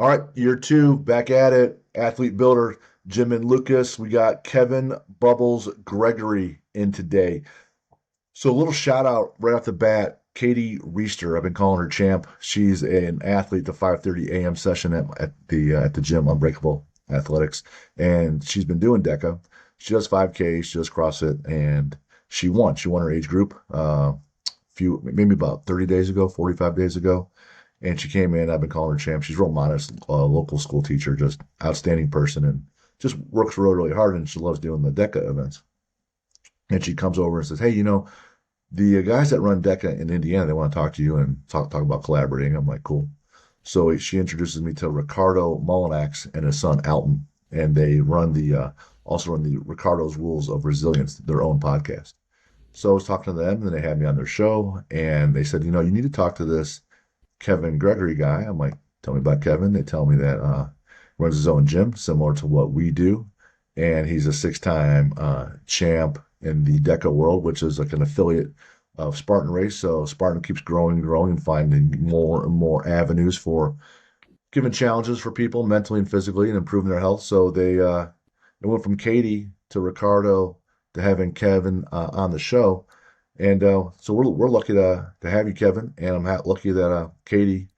right, year two, back at it. Athlete builder, Jim and Lucas. We got Kevin Bubbles Gregory in today. So a little shout out right off the bat, Katie Reister. I've been calling her champ. She's an athlete, the 5:30 a.m. session at the gym, Unbreakable Athletics, and she's been doing DEKA. She does 5K, she does CrossFit, and she won. She won her age group maybe about 30 days ago, 45 days ago. And she came in. I've been calling her champ. She's real modest, local school teacher, just outstanding person, and just works really, really hard. And she loves doing the DEKA events. And she comes over and says, "Hey, the guys that run DEKA in Indiana, they want to talk to you and talk about collaborating." I'm like, "Cool." So she introduces me to Ricardo Mullinax and his son Alton, and they also run the Ricardo's Rules of Resilience, their own podcast. So I was talking to them, and then they had me on their show, and they said, "You need to talk to this Kevin Gregory guy." I'm like, "Tell me about Kevin." They tell me that runs his own gym, similar to what we do, and he's a six-time champ in the DEKA world, which is like an affiliate of Spartan Race. So Spartan keeps growing and growing and finding more and more avenues for giving challenges for people mentally and physically and improving their health. So they went from Katie to Ricardo to having Kevin on the show. And so we're lucky to have you, Kevin, and I'm lucky that Katie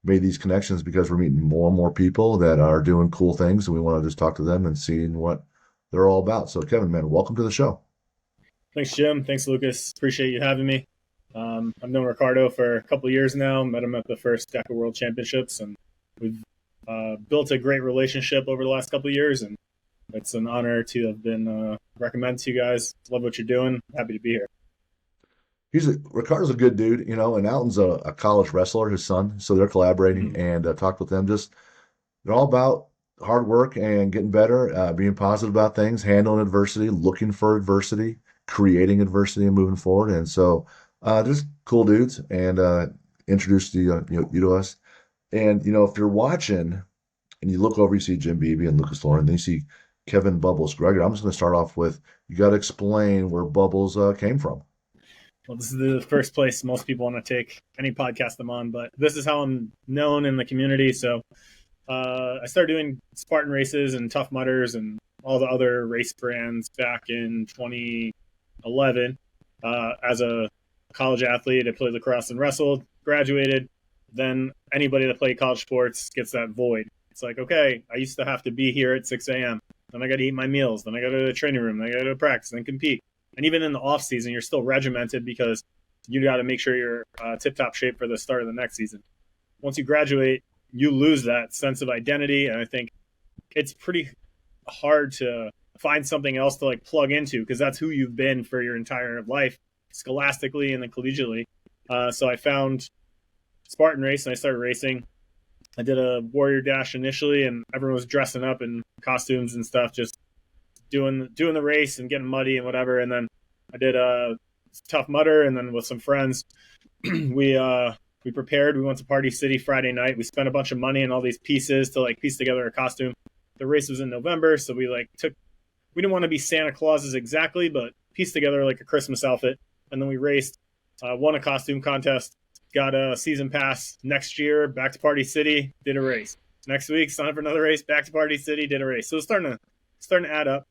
made these connections because we're meeting more and more people that are doing cool things, and we want to just talk to them and see what they're all about. So, Kevin, man, welcome to the show. Thanks, Jim. Thanks, Lucas. Appreciate you having me. I've known Ricardo for a couple of years now. Met him at the first DEKA World Championships, and we've built a great relationship over the last couple of years. And it's an honor to have been recommended to you guys. Love what you're doing. Happy to be here. Ricardo's a good dude, and Alton's a college wrestler, his son. So they're collaborating and talked with them. Just they're all about hard work and getting better, being positive about things, handling adversity, looking for adversity, creating adversity, and moving forward. And so just cool dudes, and introduced you to us. And if you're watching and you look over, you see Jim Beebe and Lucas Lauren, then you see Kevin Bubbles Gregory. I'm just going to start off with, you got to explain where Bubbles came from. Well, this is the first place most people want to take any podcast I'm on, but this is how I'm known in the community. So I started doing Spartan races and Tough Mudders and all the other race brands back in 2011. As a college athlete, I played lacrosse and wrestled, graduated. Then anybody that played college sports gets that void. It's like, okay, I used to have to be here at 6 a.m. Then I got to eat my meals. Then I got to go to the training room. Then I got to practice, then compete. And even in the off season, you're still regimented because you got to make sure you're tip-top shape for the start of the next season. Once you graduate, you lose that sense of identity, and I think it's pretty hard to find something else to plug into because that's who you've been for your entire life, scholastically and then collegiately. So I found Spartan Race and I started racing. I did a Warrior Dash initially, and everyone was dressing up in costumes and stuff, just doing the race and getting muddy and whatever. And then I did a Tough Mudder, and then with some friends, we prepared. We went to Party City Friday night. We spent a bunch of money on all these pieces to piece together a costume. The race was in November, so we didn't want to be Santa Clauses exactly, but pieced together a Christmas outfit. And then we raced, won a costume contest, got a season pass next year, back to Party City, did a race. Next week, signed up for another race, back to Party City, did a race. So it's starting to add up.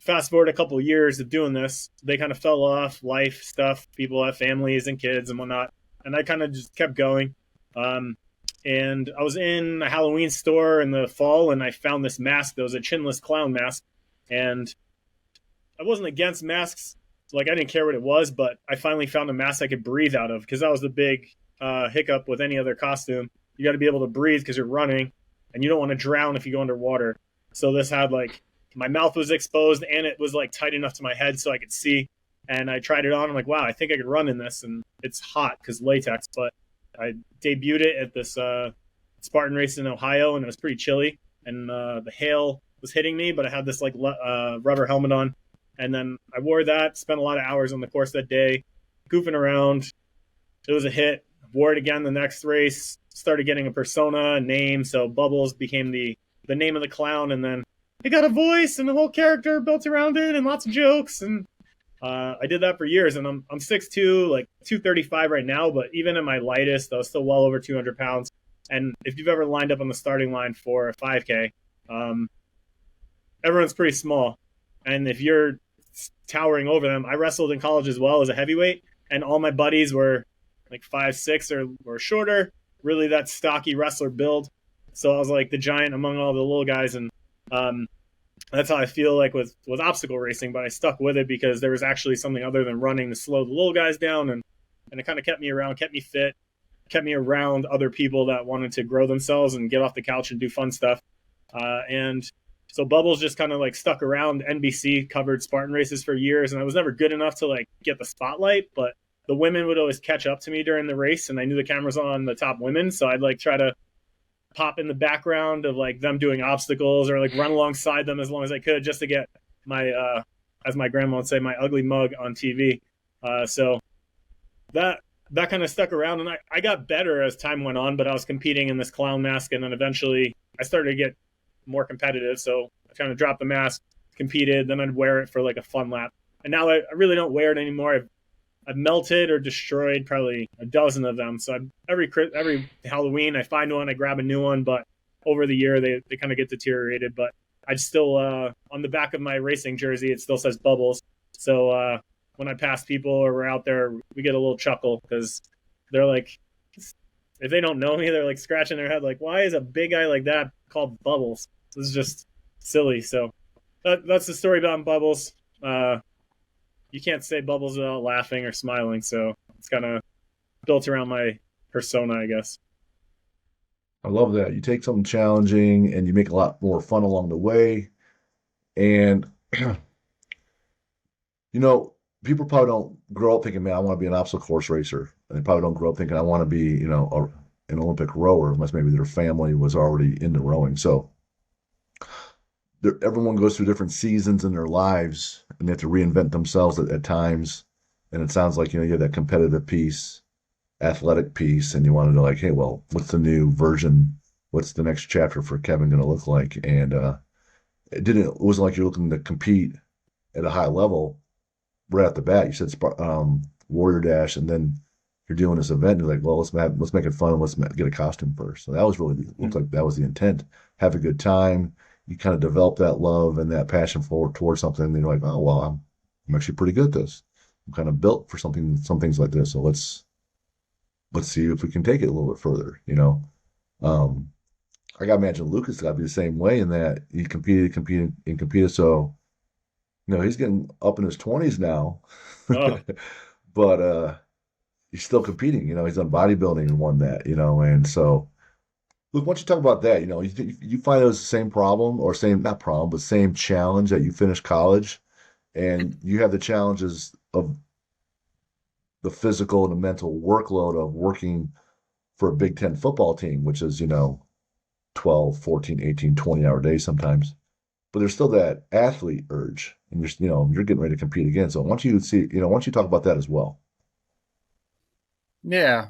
Fast forward a couple of years of doing this, they kind of fell off, life stuff, people have families and kids and whatnot, and I kind of just kept going. And I was in a Halloween store in the fall, and I found this mask that was a chinless clown mask, and I wasn't against masks. I didn't care what it was, but I finally found a mask I could breathe out of, because that was the big hiccup with any other costume. You got to be able to breathe because you're running, and you don't want to drown if you go underwater. So this had my mouth was exposed, and it was tight enough to my head so I could see. And I tried it on. I'm like, wow, I think I could run in this. And it's hot because latex, but I debuted it at this Spartan race in Ohio, and it was pretty chilly. And the hail was hitting me, but I had this rubber helmet on. And then I wore that, spent a lot of hours on the course that day, goofing around. It was a hit. Wore it again the next race, started getting a persona, a name. So Bubbles became the name of the clown, and then it got a voice and a whole character built around it and lots of jokes. And I did that for years, and I'm 6'2", 235 right now, but even at my lightest, I was still well over 200 pounds. And if you've ever lined up on the starting line for a 5K, um, everyone's pretty small. And if you're towering over them, I wrestled in college as well as a heavyweight, and all my buddies were like 5'6" or shorter, really that stocky wrestler build. So I was like the giant among all the little guys, and um, that's how I feel like with obstacle racing. But I stuck with it because there was actually something other than running to slow the little guys down, and it kind of kept me around, kept me fit, kept me around other people that wanted to grow themselves and get off the couch and do fun stuff. And so Bubbles just kind of like stuck around. NBC covered Spartan races for years, and I was never good enough to like get the spotlight, but the women would always catch up to me during the race, and I knew the cameras on the top women, so I'd like try to pop in the background of like them doing obstacles or like run alongside them as long as I could just to get my as my grandma would say, my ugly mug on TV. So that kind of stuck around, and I got better as time went on, but I was competing in this clown mask, and then eventually I started to get more competitive. So I kind of dropped the mask, competed, then I'd wear it for like a fun lap. And now I really don't wear it anymore. I've melted or destroyed probably a dozen of them. So every Halloween I find one, I grab a new one, but over the year they kind of get deteriorated. But I still on the back of my racing jersey it still says Bubbles. So when I pass people or we're out there, we get a little chuckle because they're like, if they don't know me, they're like scratching their head like, why is a big guy like that called Bubbles? This is just silly. So that's the story about Bubbles. You can't say Bubbles without laughing or smiling, so it's kind of built around my persona, I guess. I love that. You take something challenging and you make a lot more fun along the way. And you know, people probably don't grow up thinking, man, I want to be an obstacle course racer. And they probably don't grow up thinking, I want to be, an Olympic rower, unless maybe their family was already into rowing. So everyone goes through different seasons in their lives and they have to reinvent themselves at times. And it sounds like, you have that competitive piece, athletic piece, and you wanted to like, hey, well, what's the new version? What's the next chapter for Kevin going to look like? And it wasn't like you're looking to compete at a high level right at the bat. You said Warrior Dash, and then you're doing this event. And you're like, well, let's make it fun. Let's get a costume first. So that was really looked like that was the intent. Have a good time. You kind of develop that love and that passion towards something. And you're like, oh well, I'm actually pretty good at this. I'm kind of built for some things like this. So let's see if we can take it a little bit further. Um, I got to imagine Lucas got to be the same way in that he competed. So he's getting up in his 20s now, Oh, but he's still competing. He's done bodybuilding and won that. And so, look, why don't you talk about that? You find it was the same problem or same, not problem, but same challenge that you finished college and you have the challenges of the physical and the mental workload of working for a Big Ten football team, which is, 12, 14, 18, 20-hour days sometimes. But there's still that athlete urge, and you're getting ready to compete again. So why don't you talk about that as well? Yeah.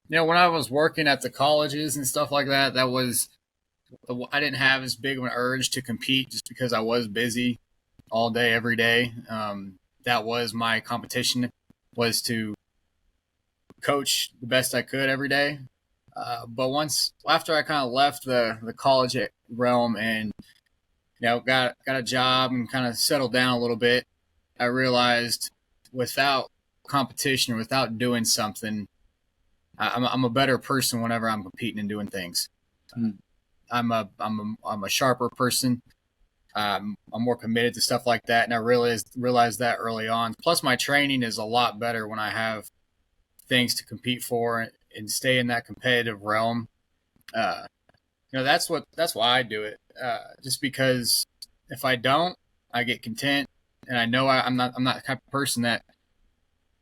When I was working at the colleges and stuff like that, I didn't have as big of an urge to compete just because I was busy all day, every day. That was my competition, was to coach the best I could every day. But after I kind of left the college realm and got a job and kind of settled down a little bit, I realized without competition or without doing something, I'm a better person whenever I'm competing and doing things. I'm a sharper person. I'm more committed to stuff like that, and I realized that early on. Plus, my training is a lot better when I have things to compete for and stay in that competitive realm. Uh, that's why I do it. Just because if I don't, I get content, and I know I'm not the type of person that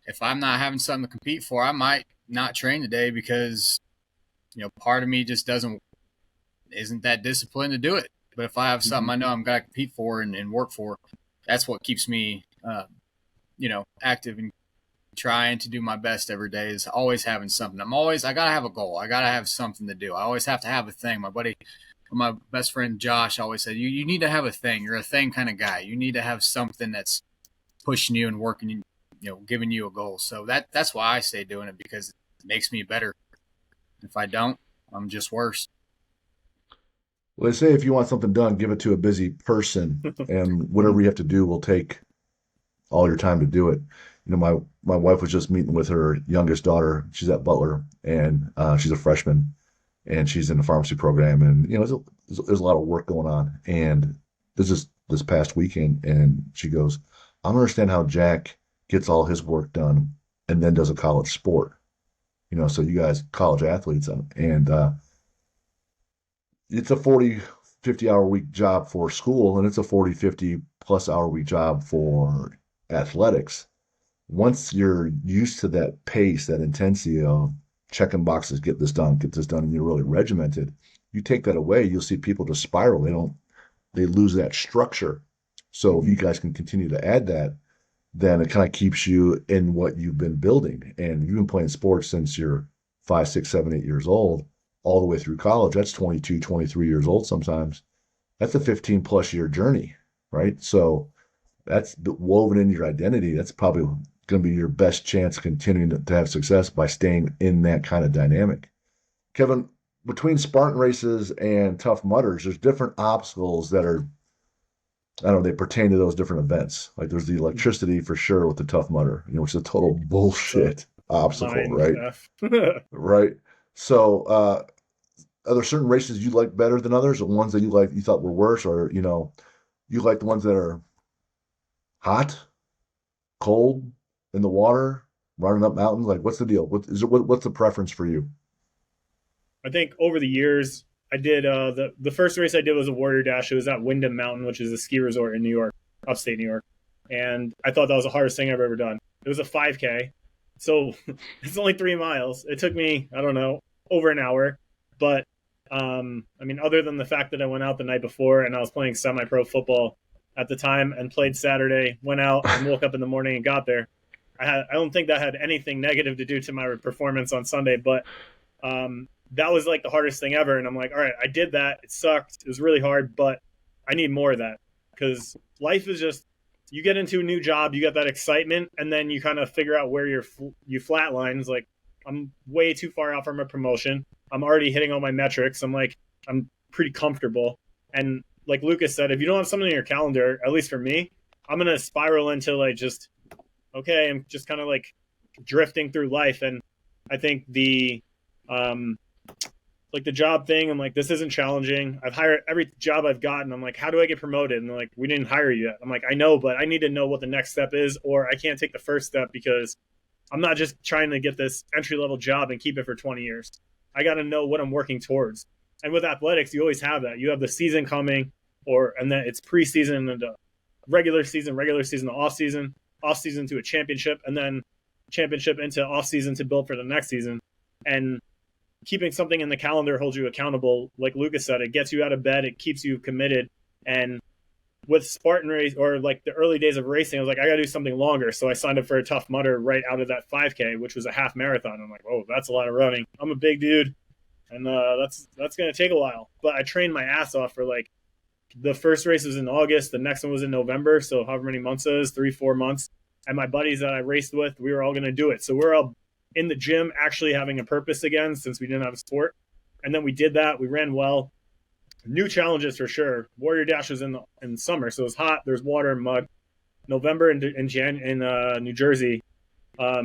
if I'm not having something to compete for, I might not train today because part of me just isn't that disciplined to do it. But if I have something I know I'm going to compete for and work for, that's what keeps me, active and trying to do my best every day, is always having something. I got to have a goal. I got to have something to do. I always have to have a thing. My best friend Josh always said, you need to have a thing. You're a thing kind of guy. You need to have something that's pushing you and working, giving you a goal. So that's why I stay doing it, because it makes me better. If I don't, I'm just worse. Well, they say if you want something done, give it to a busy person, and whatever you have to do will take all your time to do it. My wife was just meeting with her youngest daughter. She's at Butler, and she's a freshman, and she's in the pharmacy program. And there's a lot of work going on. And this past weekend, and she goes, "I don't understand how Jack gets all his work done and then does a college sport. So you guys college athletes, and it's a 40, 50-hour week job for school, and it's a 40, 50 plus hour week job for athletics. Once you're used to that pace, that intensity of checking boxes, get this done, and you're really regimented, you take that away, you'll see people just spiral. They lose that structure. So if you guys can continue to add that, then it kind of keeps you in what you've been building. And you've been playing sports since you're 5, 6, 7, 8 years old, all the way through college. That's 22, 23 years old sometimes. That's a 15 plus year journey, right? So that's woven in your identity. That's probably going to be your best chance continuing to have success by staying in that kind of dynamic. Kevin, between Spartan races and Tough Mudders, there's different obstacles that are, I don't know, they pertain to those different events. Like there's the electricity for sure with the Tough Mudder, which is a total bullshit obstacle, right? Right. So, are there certain races you like better than others, or ones that you thought were worse, or you like the ones that are hot, cold, in the water, running up mountains? Like, what's the deal? What's the preference for you? I think over the years, I did the first race I did was a Warrior Dash. It was at Windham Mountain, which is a ski resort in New York, upstate New York. And I thought that was the hardest thing I've ever done. It was a 5K. So it's only 3 miles. It took me, I don't know, over an hour. But other than the fact that I went out the night before and I was playing semi-pro football at the time and played Saturday, went out and woke up in the morning and got there. I don't think that had anything negative to do to my performance on Sunday, but that was like the hardest thing ever. And I'm like, all right, I did that. It sucked. It was really hard, but I need more of that, because life is just, you get into a new job, you get that excitement, and then you kind of figure out where you flatline. It's like, I'm way too far out from a promotion. I'm already hitting all my metrics. I'm pretty comfortable. And like Lucas said, if you don't have something in your calendar, at least for me, I'm going to spiral into like I'm just kind of like drifting through life. And I think the job thing, I'm like, this isn't challenging. I've hired every job I've gotten. I'm like, how do I get promoted? And they're like, we didn't hire you yet. I'm like, I know, but I need to know what the next step is, or I can't take the first step because I'm not just trying to get this entry-level job and keep it for 20 years. I got to know what I'm working towards. And with athletics, you always have that. You have the season coming, and then it's preseason and regular season to off season to a championship, and then championship into off season to build for the next season. And keeping something in the calendar holds you accountable. Like Lucas said, it gets you out of bed. It keeps you committed. And with Spartan race, or like the early days of racing, I was like, I got to do something longer. So I signed up for a Tough Mudder right out of that 5K, which was a half marathon. I'm like, oh, that's a lot of running. I'm a big dude, and that's going to take a while. But I trained my ass off for like, the first race was in August. The next one was in November. So however many months it is, 3-4 months. And my buddies that I raced with, we were all going to do it. So we're all in the gym actually having a purpose again, since we didn't have a sport. And then we did that. We ran well. New challenges for sure. Warrior Dash was in summer, so it was hot. There's water and mud. November in New Jersey, a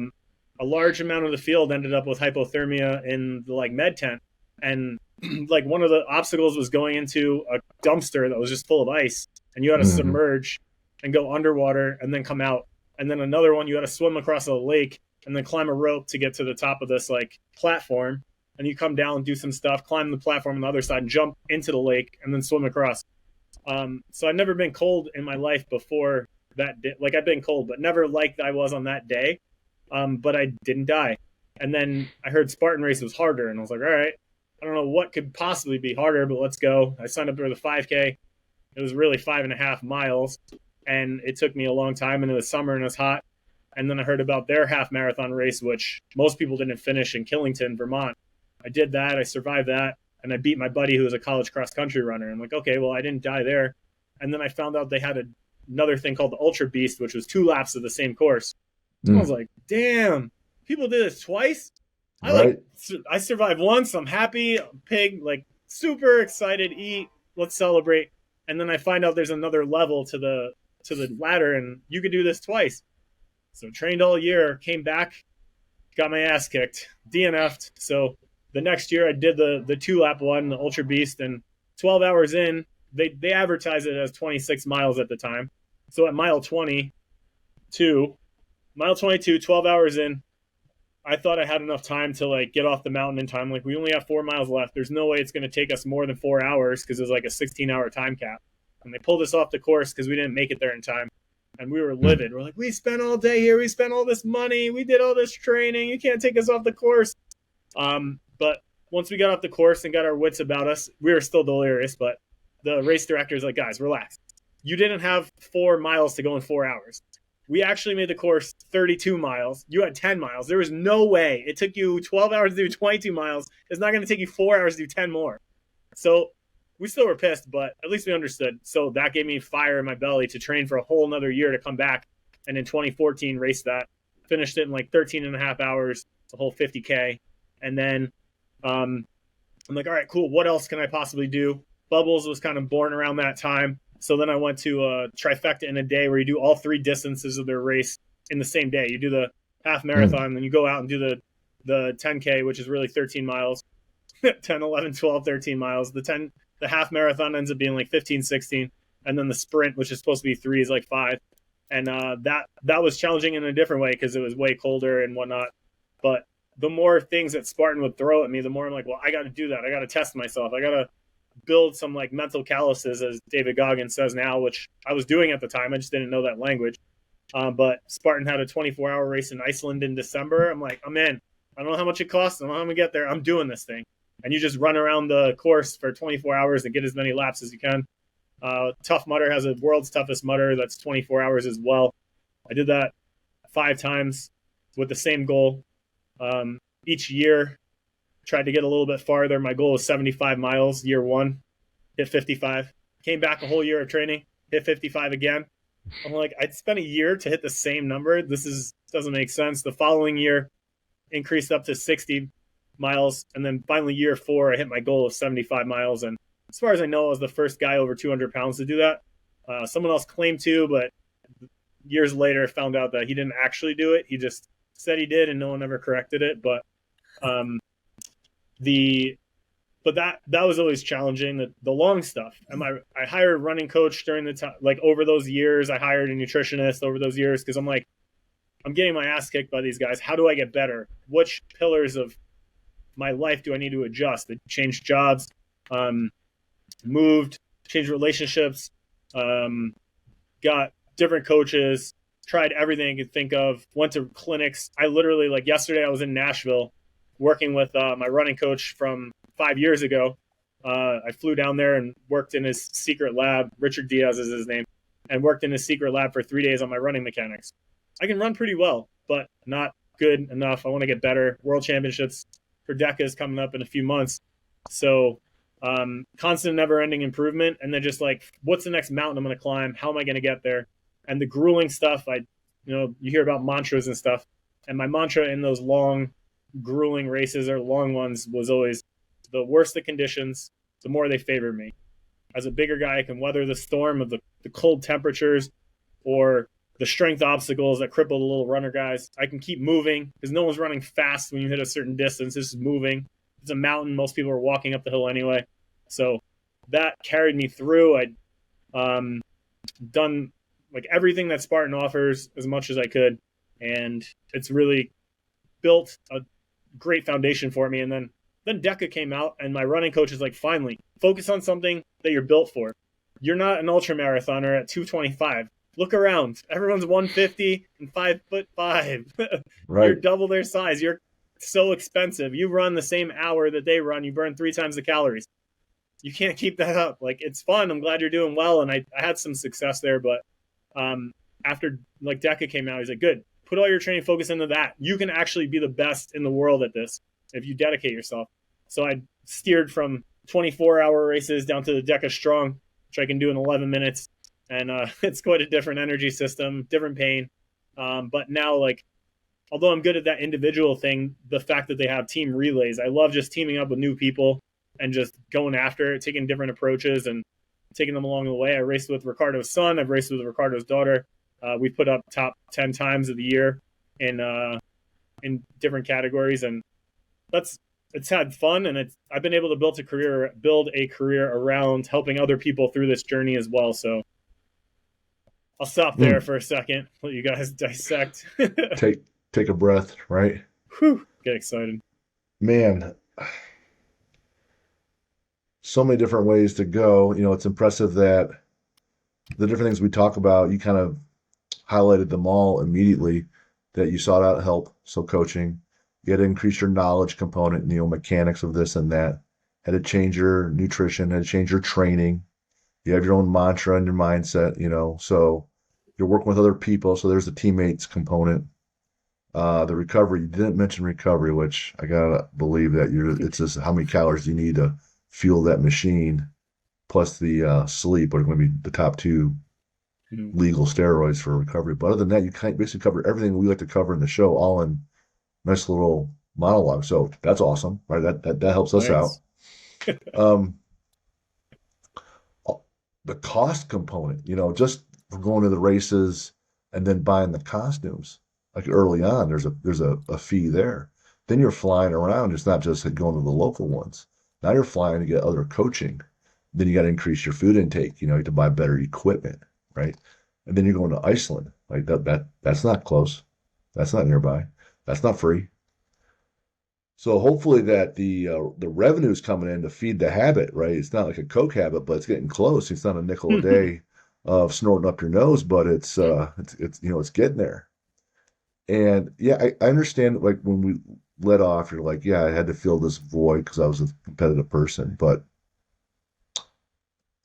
large amount of the field ended up with hypothermia in the like med tent, and like one of the obstacles was going into a dumpster that was just full of ice, and you had to submerge and go underwater and then come out. And then another one, you had to swim across a lake and then climb a rope to get to the top of this like platform. And you come down, do some stuff, climb the platform on the other side, and jump into the lake, and then swim across. So I've never been cold in my life before that day. Like, I've been cold, but never like I was on that day. But I didn't die. And then I heard Spartan race was harder, and I was like, all right, I don't know what could possibly be harder, but let's go. I signed up for the 5K. It was really 5.5 miles, and it took me a long time, and it was summer and it was hot. And then I heard about their half marathon race, which most people didn't finish, in Killington, Vermont. I did that. I survived that. And I beat my buddy who was a college cross country runner. I'm like, okay, well, I didn't die there. And then I found out they had another thing called the Ultra Beast, which was 2 laps of the same course. I was like, damn, people did this twice? Right. I survived once. I'm happy. Pig, like super excited. Eat. Let's celebrate. And then I find out there's another level to the ladder, and you could do this twice. So trained all year, came back, got my ass kicked, DNF'd. So the next year I did the 2-lap one, the Ultra Beast, and 12 hours in, they advertised it as 26 miles at the time. So at mile 22, 12 hours in, I thought I had enough time to like get off the mountain in time. Like, we only have 4 miles left. There's no way it's going to take us more than 4 hours because it's like a 16-hour time cap. And they pulled us off the course because we didn't make it there in time. And we were livid. We're like, we spent all day here. We spent all this money. We did all this training. You can't take us off the course. But once we got off the course and got our wits about us, we were still delirious. But the race director is like, guys, relax. You didn't have 4 miles to go in 4 hours. We actually made the course 32 miles. You had 10 miles. There was no way. It took you 12 hours to do 22 miles. It's not going to take you 4 hours to do 10 more. So we still were pissed, but at least we understood. So that gave me fire in my belly to train for a whole another year to come back. And in 2014, raced that. Finished it in like 13 and a half hours, the whole 50K. And then I'm like, all right, cool. What else can I possibly do? Bubbles was kind of born around that time. So then I went to a trifecta in a day where you do all 3 distances of their race in the same day. You do the half marathon, then you go out and do the 10K, which is really 13 miles, 10, 11, 12, 13 miles. The half marathon ends up being like 15, 16. And then the sprint, which is supposed to be 3, is like 5. And that was challenging in a different way because it was way colder and whatnot. But the more things that Spartan would throw at me, the more I'm like, well, I got to do that. I got to test myself. I got to build some like mental calluses, as David Goggins says now, which I was doing at the time. I just didn't know that language. But Spartan had a 24-hour race in Iceland in December. I'm like, I'm in. I don't know how much it costs. I don't know how I'm going to get there. I'm doing this thing. And you just run around the course for 24 hours and get as many laps as you can. Tough Mudder has a world's toughest Mudder that's 24 hours as well. I did that 5 times with the same goal. Each year, tried to get a little bit farther. My goal was 75 miles, year 1, hit 55. Came back a whole year of training, hit 55 again. I'm like, I'd spent a year to hit the same number. This doesn't make sense. The following year, increased up to 60 miles. And then finally, year 4, I hit my goal of 75 miles. And as far as I know, I was the first guy over 200 pounds to do that. Someone else claimed to, but years later, found out that he didn't actually do it. He just said he did, and no one ever corrected it. But that was always challenging. The long stuff. I hired a running coach during the time, like over those years. I hired a nutritionist over those years because I'm like, I'm getting my ass kicked by these guys. How do I get better? Which pillars of my life do I need to adjust? I changed jobs, moved, changed relationships, got different coaches, tried everything I could think of, went to clinics. I literally, like yesterday, I was in Nashville working with my running coach from 5 years ago. I flew down there and worked in his secret lab. Richard Diaz is his name, and worked in his secret lab for 3 days on my running mechanics. I can run pretty well, but not good enough. I want to get better. World Championships for DEKA is coming up in a few months. So constant, never-ending improvement. And then just like, what's the next mountain I'm going to climb? How am I going to get there? And the grueling stuff, you hear about mantras and stuff. And my mantra in those long, grueling races or long ones was always, the worse the conditions, the more they favor me. As a bigger guy, I can weather the storm of the cold temperatures or the strength obstacles that cripple the little runner guys. I can keep moving because no one's running fast when you hit a certain distance. This is moving. It's a mountain. Most people are walking up the hill anyway. So that carried me through. I'd done like everything that Spartan offers as much as I could. And it's really built a great foundation for me. And then DEKA came out, and my running coach is like, finally, focus on something that you're built for. You're not an ultra marathoner at 225. Look around. Everyone's 150 and 5'5". Right. You're double their size. You're so expensive. You run the same hour that they run. You burn 3 times the calories. You can't keep that up. Like, it's fun. I'm glad you're doing well. And I had some success there. But after like DEKA came out, he's like, good. Put all your training focus into that. You can actually be the best in the world at this if you dedicate yourself. So I steered from 24-hour races down to the DEKA Strong, which I can do in 11 minutes. And it's quite a different energy system, different pain. But now, like, although I'm good at that individual thing, the fact that they have team relays, I love just teaming up with new people and just going after it, taking different approaches and taking them along the way. I raced with Ricardo's son. I've raced with Ricardo's daughter. We put up top 10 times of the year in different categories, and it's had fun, and I've been able to build a career around helping other people through this journey as well. So I'll stop there for a second, let you guys dissect. Take a breath, right? Whew, get excited. Man, so many different ways to go. It's impressive that the different things we talk about, you kind of highlighted them all immediately, that you sought out help. So coaching, you had to increase your knowledge component, mechanics of this and that, had to change your nutrition, had to change your training. You have your own mantra and your mindset, so you're working with other people. So there's the teammates component. The recovery, you didn't mention recovery, which I gotta believe that it's just how many calories you need to fuel that machine, plus the sleep are going to be the top two legal steroids for recovery. But other than that, you kind of basically cover everything we like to cover in the show, all in nice little monologue. So that's awesome, right? That helps us out. The cost component, just for going to the races and then buying the costumes. Like early on, there's a fee there. Then you're flying around. It's not just going to the local ones. Now you're flying to get other coaching. Then you got to increase your food intake. You have to buy better equipment, right? And then you're going to Iceland. Like that's not close. That's not nearby. That's not free. So hopefully that the revenue is coming in to feed the habit, right? It's not like a Coke habit, but it's getting close. It's not a nickel a day of snorting up your nose, but it's getting there. And yeah, I understand, like when we let off, you're like, yeah, I had to fill this void because I was a competitive person. But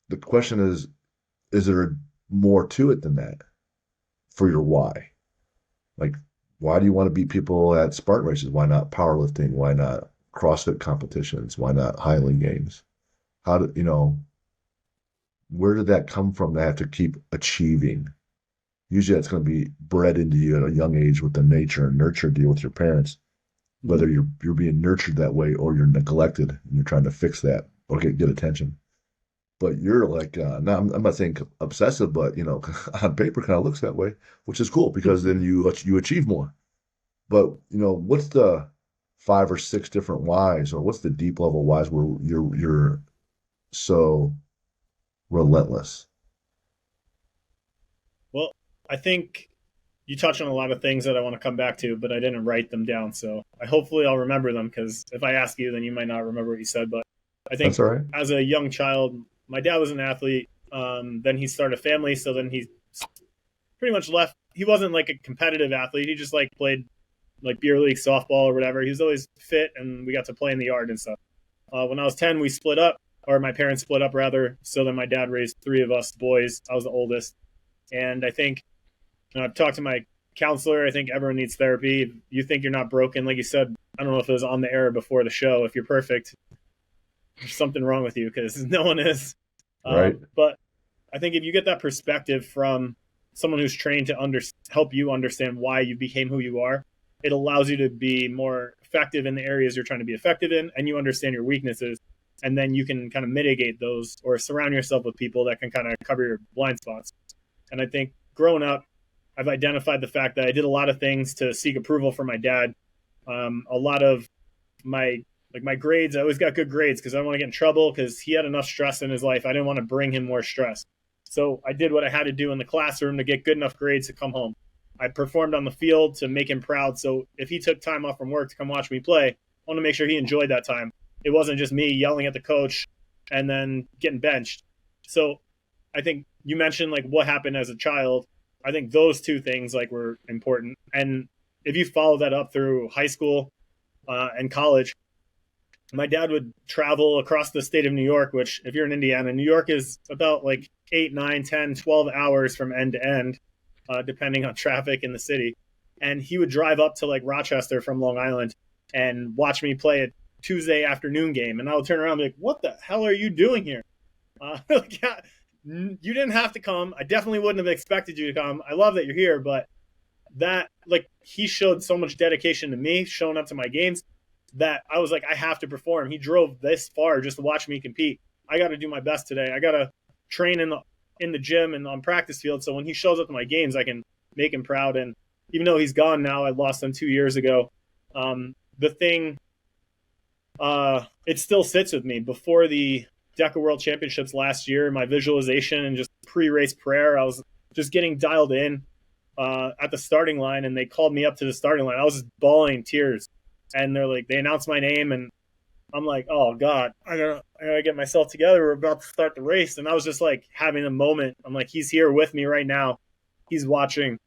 the question is there more to it than that for your why? Like, why do you want to beat people at Spartan races? Why not powerlifting? Why not CrossFit competitions? Why not Highland games? Where did that come from to have to keep achieving? Usually that's going to be bred into you at a young age with the nature and nurture deal with your parents, whether you're being nurtured that way or you're neglected and you're trying to fix that or get attention. But you're like, now I'm not saying obsessive, but on paper kind of looks that way, which is cool because then you achieve more. But what's the 5 or 6 different whys, or what's the deep level whys where you're so relentless? Well, I think you touched on a lot of things that I want to come back to, but I didn't write them down. So hopefully I'll remember them, because if I ask you, then you might not remember what you said. But I think that's all right. As a young child, my dad was an athlete. Then he started a family. So then he pretty much left. He wasn't like a competitive athlete. He just played like beer league softball or whatever. He was always fit, and we got to play in the yard and stuff. When I was 10, we split up, or my parents split up rather. So then my dad raised 3 of us boys. I was the oldest. And I think I've talked to my counselor. I think everyone needs therapy. If you think you're not broken, like you said, I don't know if it was on the air before the show, if you're perfect, there's something wrong with you, because no one is. Right. But I think if you get that perspective from someone who's trained to help you understand why you became who you are, it allows you to be more effective in the areas you're trying to be effective in, and you understand your weaknesses, and then you can kind of mitigate those or surround yourself with people that can kind of cover your blind spots. And I think growing up, I've identified the fact that I did a lot of things to seek approval from my dad. A lot of my grades, I always got good grades because I didn't want to get in trouble, because he had enough stress in his life. I didn't want to bring him more stress. So I did what I had to do in the classroom to get good enough grades to come home. I performed on the field to make him proud. So if he took time off from work to come watch me play, I want to make sure he enjoyed that time. It wasn't just me yelling at the coach and then getting benched. So I think you mentioned what happened as a child. I think those 2 things were important. And if you follow that up through high school and college, my dad would travel across the state of New York, which if you're in Indiana, New York is about 8, 9, 10, 12 hours from end to end, depending on traffic in the city. And he would drive up to Rochester from Long Island and watch me play a Tuesday afternoon game. And I would turn around and be like, what the hell are you doing here? You didn't have to come. I definitely wouldn't have expected you to come. I love that you're here, but that, like, he showed so much dedication to me, showing up to my games, that I was like, I have to perform. He drove this far just to watch me compete. I got to do my best today. I got to train in the gym and on practice field. So when he shows up to my games, I can make him proud. And even though he's gone now, I lost him 2 years ago. The thing, it still sits with me. Before the DEKA World Championships last year, my visualization and just pre-race prayer, I was just getting dialed in at the starting line, and they called me up to the starting line. I was just bawling tears, and they announced my name, and I'm like, oh God, I gotta get myself together. We're about to start the race. And I was just like having a moment. I'm like, he's here with me right now. He's watching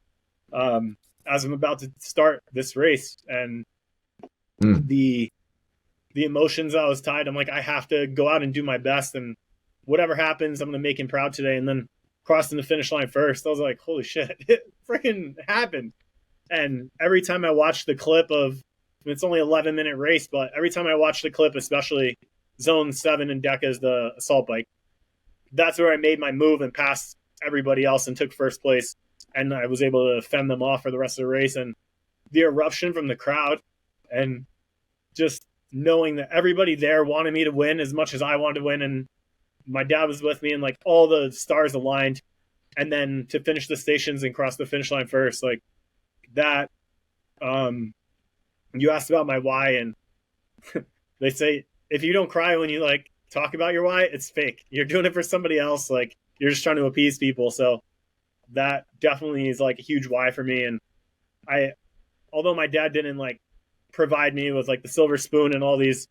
as I'm about to start this race. And the emotions I was tied, I'm like, I have to go out and do my best. And whatever happens, I'm going to make him proud today. And then crossing the finish line first, I was like, holy shit, it freaking happened. And every time I watched the clip of, it's only 11-minute race, but every time I watch the clip, especially Zone 7 and DEKA's the assault bike, that's where I made my move and passed everybody else and took first place. And I was able to fend them off for the rest of the race. And the eruption from the crowd and just knowing that everybody there wanted me to win as much as I wanted to win. And my dad was with me, and like all the stars aligned. And then to finish the stations and cross the finish line first, like that, you asked about my why, and they say if you don't cry when you like talk about your why, it's fake. You're doing it for somebody else. Like you're just trying to appease people. So that definitely is like a huge why for me. And although my dad didn't like provide me with like the silver spoon and all these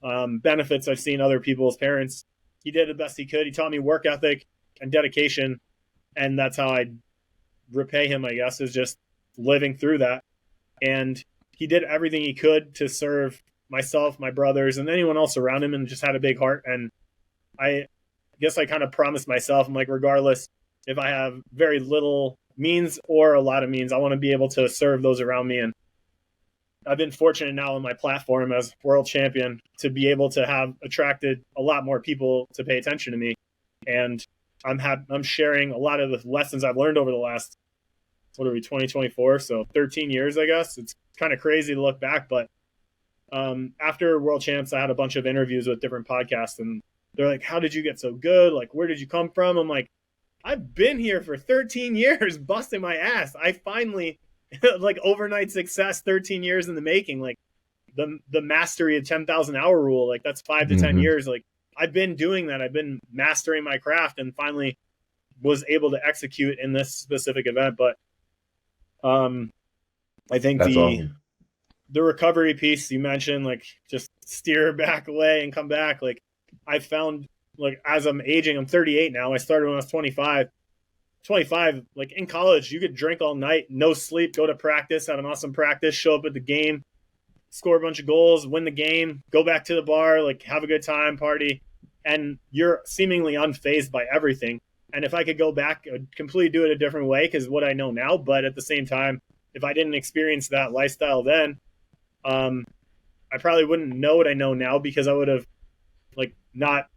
benefits I've seen other people's parents, he did the best he could. He taught me work ethic and dedication, and that's how I repay him, I guess, is just living through that. And he did everything he could to serve myself, my brothers, and anyone else around him, and just had a big heart. And I guess I kind of promised myself, I'm like, regardless if I have very little means or a lot of means, I want to be able to serve those around me. And I've been fortunate now on my platform as world champion to be able to have attracted a lot more people to pay attention to me. And I'm sharing a lot of the lessons I've learned over the last, 2024? So 13 years, I guess. It's kind of crazy to look back, but after World Champs, I had a bunch of interviews with different podcasts, and they're like, how did you get so good? Like, where did you come from? I'm like, I've been here for 13 years, busting my ass. I finally, like, overnight success, 13 years in the making, like the mastery of 10,000 hour rule. Like that's 5 to 10 years. Like I've been doing that. I've been mastering my craft, and finally was able to execute in this specific event. But I think That's awesome. The recovery piece you mentioned, like just steer back away and come back. Like I found, like as I'm aging, I'm 38 now. I started when I was 25. 25, like in college, you could drink all night, no sleep, go to practice, have an awesome practice, show up at the game, score a bunch of goals, win the game, go back to the bar, like have a good time, party, and you're seemingly unfazed by everything. And if I could go back, I would completely do it a different way because what I know now. But at the same time, if I didn't experience that lifestyle then, I probably wouldn't know what I know now because I would have like not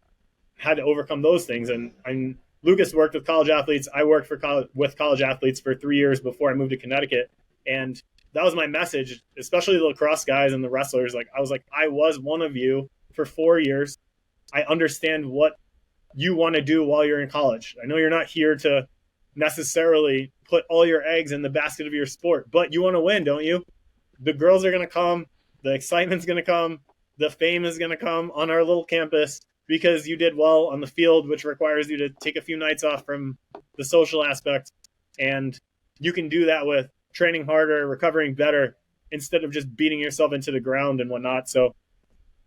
had to overcome those things. And Lucas worked with college athletes. I worked with college athletes for 3 years before I moved to Connecticut. And that was my message, especially the lacrosse guys and the wrestlers. Like I was like, I was one of you for 4 years. I understand what you want to do while you're in college. I know you're not here to necessarily put all your eggs in the basket of your sport, but you want to win, don't you? The girls are going to come. The excitement's going to come. The fame is going to come on our little campus because you did well on the field, which requires you to take a few nights off from the social aspect. And you can do that with training harder, recovering better, instead of just beating yourself into the ground and whatnot. So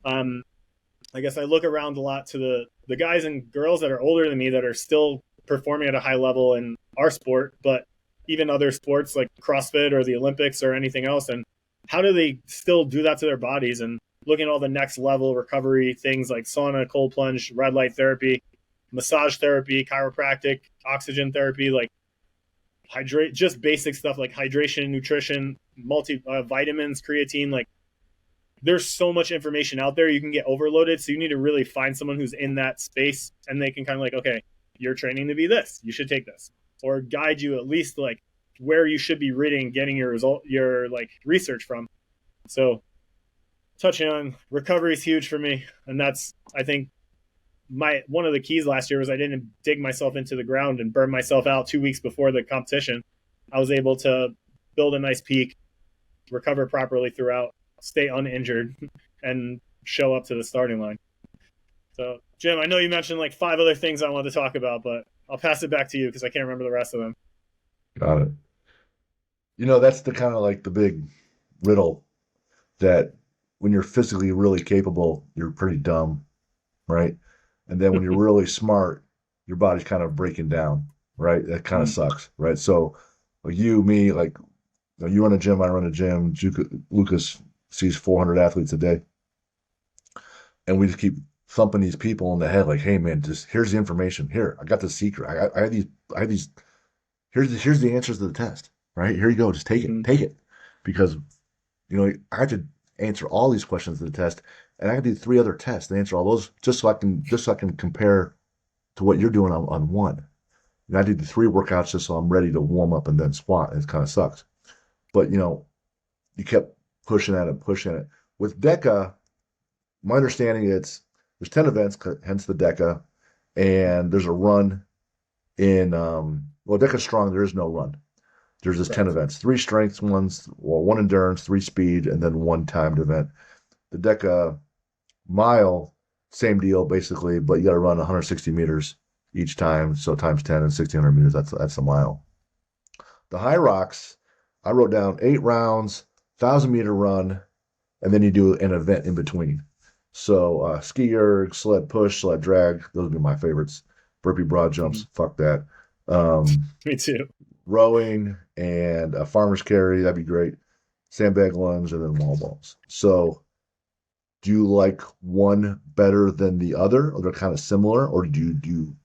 I guess I look around a lot to the guys and girls that are older than me that are still performing at a high level in our sport, but even other sports like CrossFit or the Olympics or anything else. And how do they still do that to their bodies? And looking at all the next level recovery things like sauna, cold plunge, red light therapy, massage therapy, chiropractic, oxygen therapy, like just basic stuff like hydration, nutrition, vitamins, creatine. Like there's so much information out there, you can get overloaded. So you need to really find someone who's in that space and they can kind of like, okay, you're training to be this, you should take this, or guide you at least like where you should be reading, getting your like research from. So touching on recovery is huge for me. And that's, I think, one of the keys last year was I didn't dig myself into the ground and burn myself out 2 weeks before the competition. I was able to build a nice peak, recover properly throughout, stay uninjured, and show up to the starting line. So, Jim, I know you mentioned like 5 other things I wanted to talk about, but I'll pass it back to you because I can't remember the rest of them. Got it. That's the kind of like the big riddle that when you're physically really capable, you're pretty dumb, right? And then when you're really smart, your body's kind of breaking down, right? That kind of sucks, right? So like you, me, like you run a gym, I run a gym. Lucas sees 400 athletes a day, and we just keep thumping these people in the head, like, "Hey, man, just here's the information. Here, I got the secret. I have these. Here's the answers to the test. Right here you go. Just take it, because I have to answer all these questions to the test, and I have to do 3 other tests and answer all those just so I can compare to what you're doing on one. And I do the 3 workouts just so I'm ready to warm up and then squat. And it kind of sucks, but you kept pushing at it. With DEKA, my understanding there's 10 events, hence the DEKA, and there's a run in DEKA Strong. There is no run. There's just 10 events, 3 strengths ones, 1 endurance, 3 speed, and then 1 timed event. The DEKA mile, same deal basically, but you got to run 160 meters each time, so times 10 and 1,600 meters. That's a mile. The High Rocks, I wrote down 8 rounds, 1,000-meter run, and then you do an event in between. So ski erg, sled push, sled drag, those would be my favorites. Burpee broad jumps, fuck that. Me too. Rowing and a farmer's carry, that'd be great. Sandbag lunge, and then wall balls. So do you like one better than the other, or they're kind of similar, or do you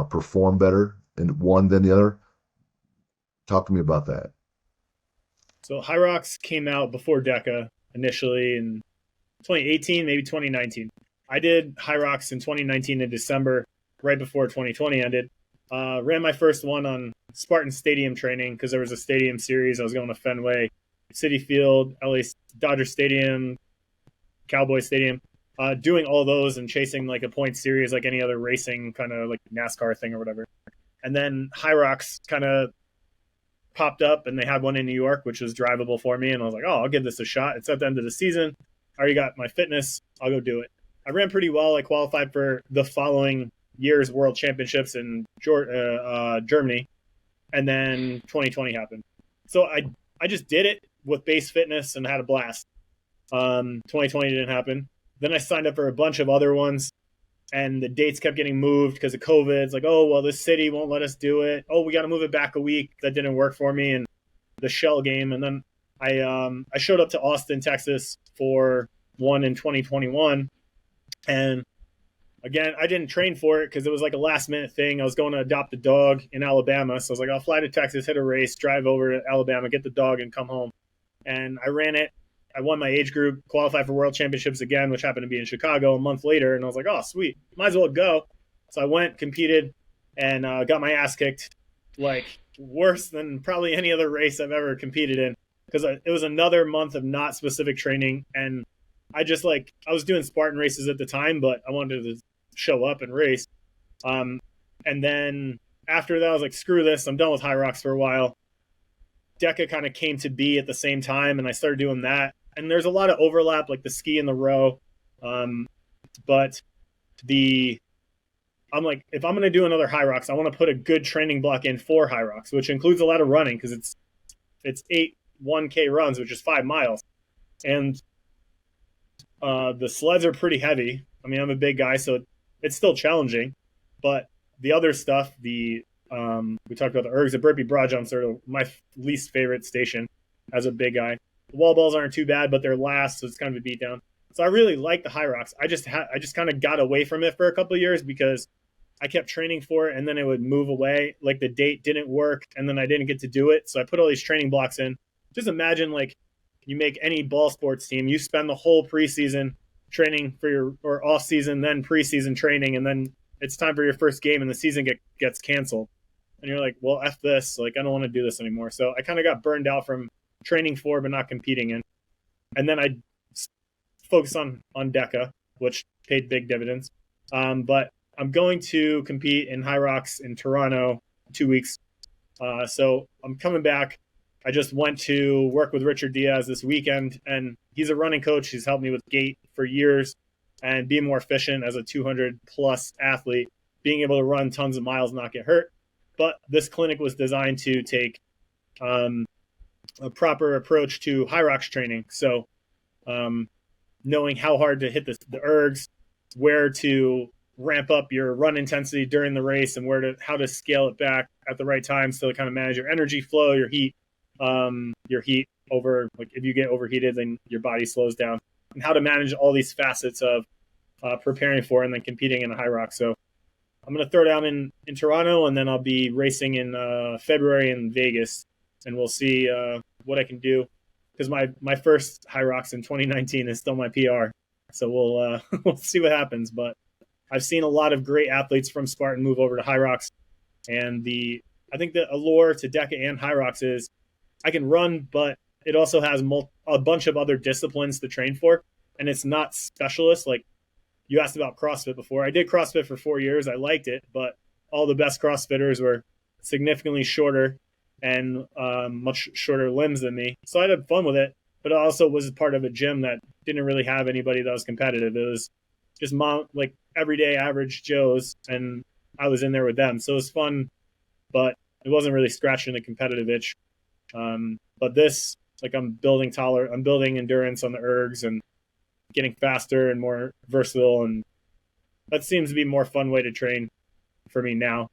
perform better in one than the other? Talk to me about that. So High Rocks came out before DEKA initially in 2018, maybe 2019. I did High Rocks in 2019 in December, right before 2020 ended. Ran my first one on Spartan stadium training because there was a stadium series. I was going to Fenway, Citi Field, LA Dodger Stadium, Cowboy Stadium, doing all those and chasing like a point series like any other racing kind of like NASCAR thing or whatever. And then High Rocks kind of popped up and they had one in New York, which was drivable for me. And I was like, oh, I'll give this a shot. It's at the end of the season. I already got my fitness. I'll go do it. I ran pretty well. I qualified for the following year's World Championships in Germany. And then 2020 happened. So I just did it with base fitness and had a blast. 2020 didn't happen. Then I signed up for a bunch of other ones, and the dates kept getting moved because of COVID. It's like, oh, well, this city won't let us do it. Oh, we got to move it back a week. That didn't work for me, and the shell game. And then I showed up to Austin, Texas for one in 2021, and again, I didn't train for it because it was like a last-minute thing. I was going to adopt a dog in Alabama, so I was like, I'll fly to Texas, hit a race, drive over to Alabama, get the dog, and come home. And I ran it. I won my age group, qualified for World Championships again, which happened to be in Chicago a month later. And I was like, oh, sweet. Might as well go. So I went, competed, and got my ass kicked, like worse than probably any other race I've ever competed in, because it was another month of not specific training. And I was doing Spartan races at the time, but I wanted to show up and race. And then after that, I was like, screw this. I'm done with High Rocks for a while. DEKA kind of came to be at the same time, and I started doing that. And there's a lot of overlap, like the ski and the row. But I'm like, if I'm going to do another High Rocks, I want to put a good training block in for High Rocks, which includes a lot of running because it's 8 1K runs, which is 5 miles. And the sleds are pretty heavy. I mean, I'm a big guy, so it's still challenging. But the other stuff, we talked about the ergs, the burpee broad jumps are my least favorite station as a big guy. The wall balls aren't too bad, but they're last, so it's kind of a beatdown. So I really like the High Rocks. I just kind of got away from it for a couple of years because I kept training for it, and then it would move away. Like the date didn't work, and then I didn't get to do it. So I put all these training blocks in. Just imagine like you make any ball sports team. You spend the whole preseason training or off season, then preseason training, and then it's time for your first game, and the season gets canceled. and you're like, well, F this, like, I don't want to do this anymore. So I kind of got burned out from training for, but not competing in. And then I focused on DEKA, which paid big dividends. But I'm going to compete in High Rocks in Toronto in 2 weeks. So I'm coming back. I just went to work with Richard Diaz this weekend, and he's a running coach. He's helped me with gait for years and being more efficient as a 200-plus athlete, being able to run tons of miles and not get hurt. But this clinic was designed to take a proper approach to high rocks training. So knowing how hard to hit the ergs, where to ramp up your run intensity during the race, and how to scale it back at the right times to kind of manage your energy flow, your heat over, like if you get overheated, then your body slows down, and how to manage all these facets of preparing for and then competing in a high rock. So I'm going to throw down in Toronto, and then I'll be racing in February in Vegas, and we'll see what I can do, because my first high rocks in 2019 is still my PR. So we'll see what happens. But I've seen a lot of great athletes from Spartan move over to high rocks, and I think the allure to DEKA and high rocks is I can run, but it also has a bunch of other disciplines to train for, and it's not specialist. Like you asked about CrossFit before. I did CrossFit for 4 years. I liked it, but all the best CrossFitters were significantly shorter and much shorter limbs than me. So I had fun with it, but I also was part of a gym that didn't really have anybody that was competitive. It was just like everyday average Joes, and I was in there with them. So it was fun, but it wasn't really scratching the competitive itch. But this, like, I'm building endurance on the ergs and getting faster and more versatile, and that seems to be a more fun way to train for me now.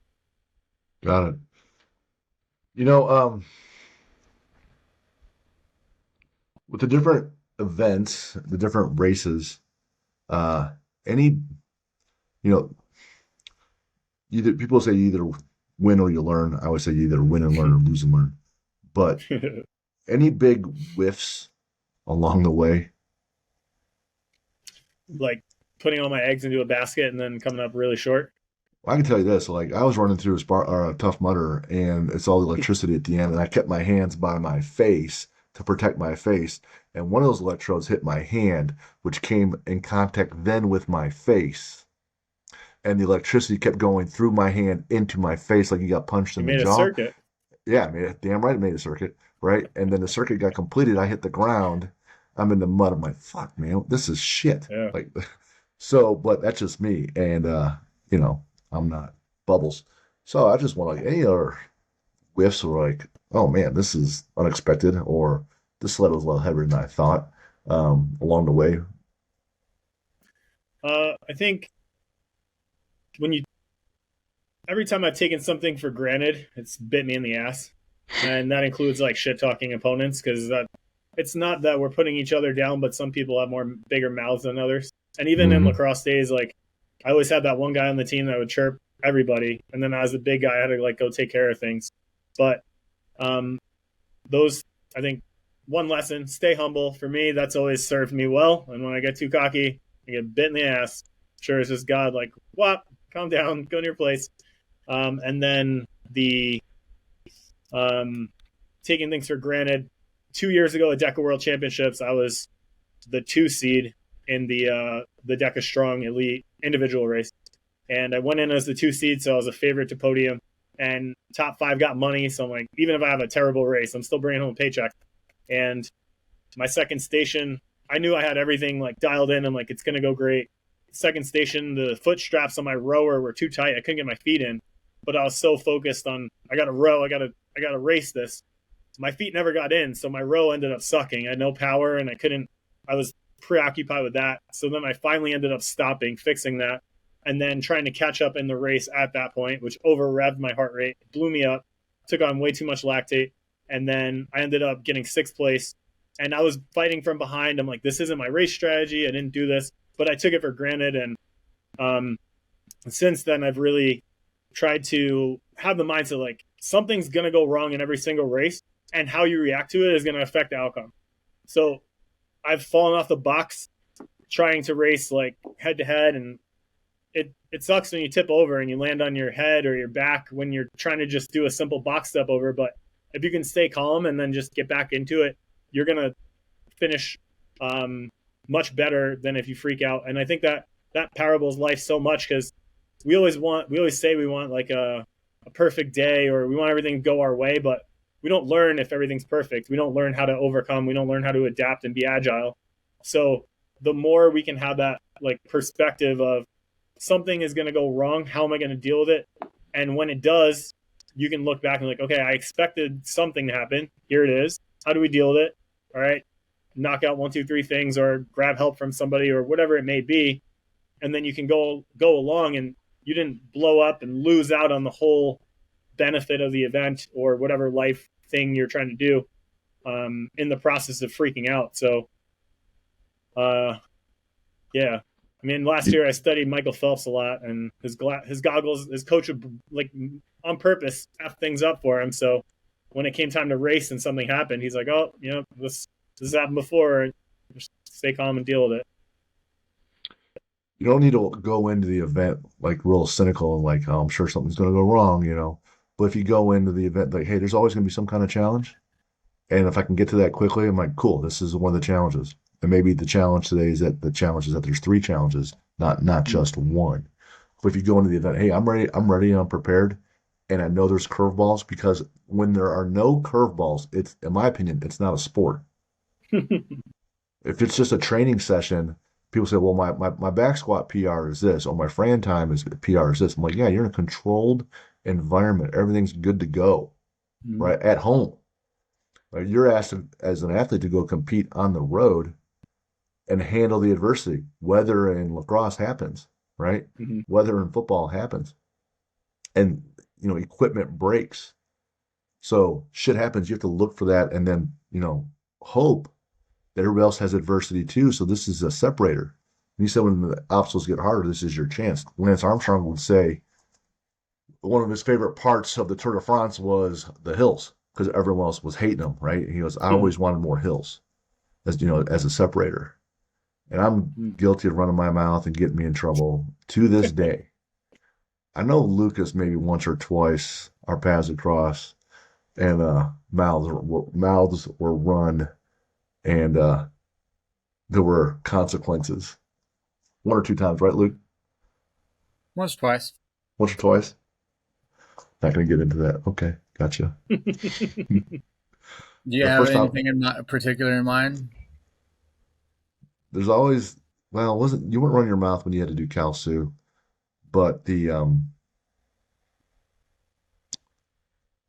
Got it. You know, with the different events, the different races, any, you know, either people say you either win or you learn. I always say you either win and learn or lose and learn. But any big whiffs along the way? Like putting all my eggs into a basket and then coming up really short. Well, I can tell you this: like I was running through a Tough Mudder, and it's all electricity at the end, and I kept my hands by my face to protect my face, and one of those electrodes hit my hand, which came in contact then with my face, and the electricity kept going through my hand into my face like you got punched in the Made a jaw. circuit. Yeah, damn right it made a circuit, right? And then the circuit got completed. I hit the ground. I'm in the mud. I'm like, fuck, man, this is shit. Yeah. Like, so, but that's just me, and you know, I'm not Bubbles. So I just want like any other whiffs or like, oh man, this is unexpected, or this sled was a little heavier than I thought along the way. I think every time I've taken something for granted, it's bit me in the ass, and that includes like shit talking opponents, because it's not that we're putting each other down, but some people have bigger mouths than others. And even in lacrosse days, like I always had that one guy on the team that would chirp everybody, and then as a big guy, I had to like go take care of things. But those, I think, one lesson: stay humble. For me, that's always served me well. And when I get too cocky, I get bit in the ass. Sure, it's just God, like, what? Calm down, go to your place. And then the taking things for granted. 2 years ago at DEKA World Championships, I was the 2 seed in the DEKA Strong Elite individual race, and I went in as the 2 seed, so I was a favorite to podium. And top 5 got money, so I'm like, even if I have a terrible race, I'm still bringing home a paycheck. And my second station, I knew I had everything like dialed in. I'm like, it's gonna go great. Second station, the foot straps on my rower were too tight. I couldn't get my feet in, but I was so focused on I got to row, I got to race this. My feet never got in, so my row ended up sucking. I had no power, and I was preoccupied with that. So then I finally ended up stopping, fixing that, and then trying to catch up in the race at that point, which over-revved my heart rate, blew me up, took on way too much lactate, and then I ended up getting 6th place. And I was fighting from behind. I'm like, this isn't my race strategy. I didn't do this, but I took it for granted. And since then, I've really tried to have the mindset like something's going to go wrong in every single race, and how you react to it is going to affect the outcome. So I've fallen off the box trying to race like head to head, and it sucks when you tip over and you land on your head or your back when you're trying to just do a simple box step over. But if you can stay calm and then just get back into it, you're gonna finish much better than if you freak out. And I think that parables life so much, because we always say we want like a perfect day, or we want everything to go our way, but we don't learn if everything's perfect. We don't learn how to overcome. We don't learn how to adapt and be agile. So the more we can have that like perspective of something is going to go wrong, how am I going to deal with it? And when it does, you can look back and like, okay, I expected something to happen. Here it is. How do we deal with it? All right. Knock out 1, 2, 3 things, or grab help from somebody, or whatever it may be. And then you can go along, and you didn't blow up and lose out on the whole benefit of the event or whatever life thing you're trying to do in the process of freaking out. So, yeah. I mean, last year I studied Michael Phelps a lot, and his goggles, his coach would like on purpose F things up for him. So when it came time to race and something happened, he's like, oh, this has happened before. Just stay calm and deal with it. You don't need to go into the event like real cynical and like, oh, I'm sure something's going to go wrong. But if you go into the event like, hey, there's always going to be some kind of challenge. And if I can get to that quickly, I'm like, cool, this is one of the challenges. And maybe the challenge today is that there's 3 challenges, not just one. But if you go into the event, hey, I'm ready, I'm prepared, and I know there's curveballs, because when there are no curveballs, it's, in my opinion, it's not a sport. If it's just a training session, people say, well, my back squat PR is this, or my Fran time is PR is this. I'm like, yeah, you're in a controlled environment. Everything's good to go, right? At home. Right? You're asked as an athlete to go compete on the road and handle the adversity. Weather in lacrosse happens, right? Mm-hmm. Weather in football happens. And, equipment breaks. So shit happens. You have to look for that, and then, hope that everybody else has adversity too. So this is a separator. And he said when the obstacles get harder, this is your chance. Lance Armstrong would say one of his favorite parts of the Tour de France was the hills, because everyone else was hating him, right? And he goes, I always wanted more hills as a separator. And I'm guilty of running my mouth and getting me in trouble to this day. I know Lucas maybe once or twice our paths crossed, and mouths were run, and there were consequences. 1 or 2 times, right, Luke? Once or twice. Once or twice? Not going to get into that. Okay, gotcha. Do you have anything in particular in mind? There's always, you weren't running your mouth when you had to do Cal Sue, but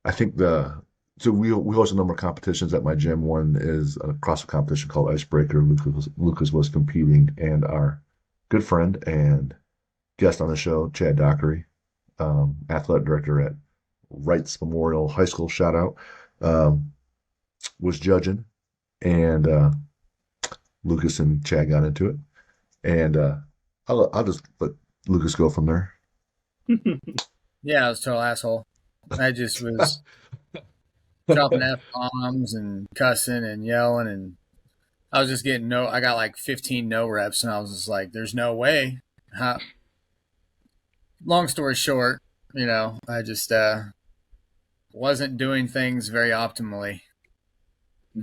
I think so we host a number of competitions at my gym. One is a CrossFit competition called Icebreaker. Lucas was competing, and our good friend and guest on the show, Chad Dockery, athletic director at Wrights Memorial High School, shout out, was judging, and Lucas and Chad got into it, and I'll just let Lucas go from there. Yeah, I was a total asshole. I just was dropping F-bombs and cussing and yelling, and I was just getting I got like 15 no reps, and I was just like, there's no way. Long story short, I just wasn't doing things very optimally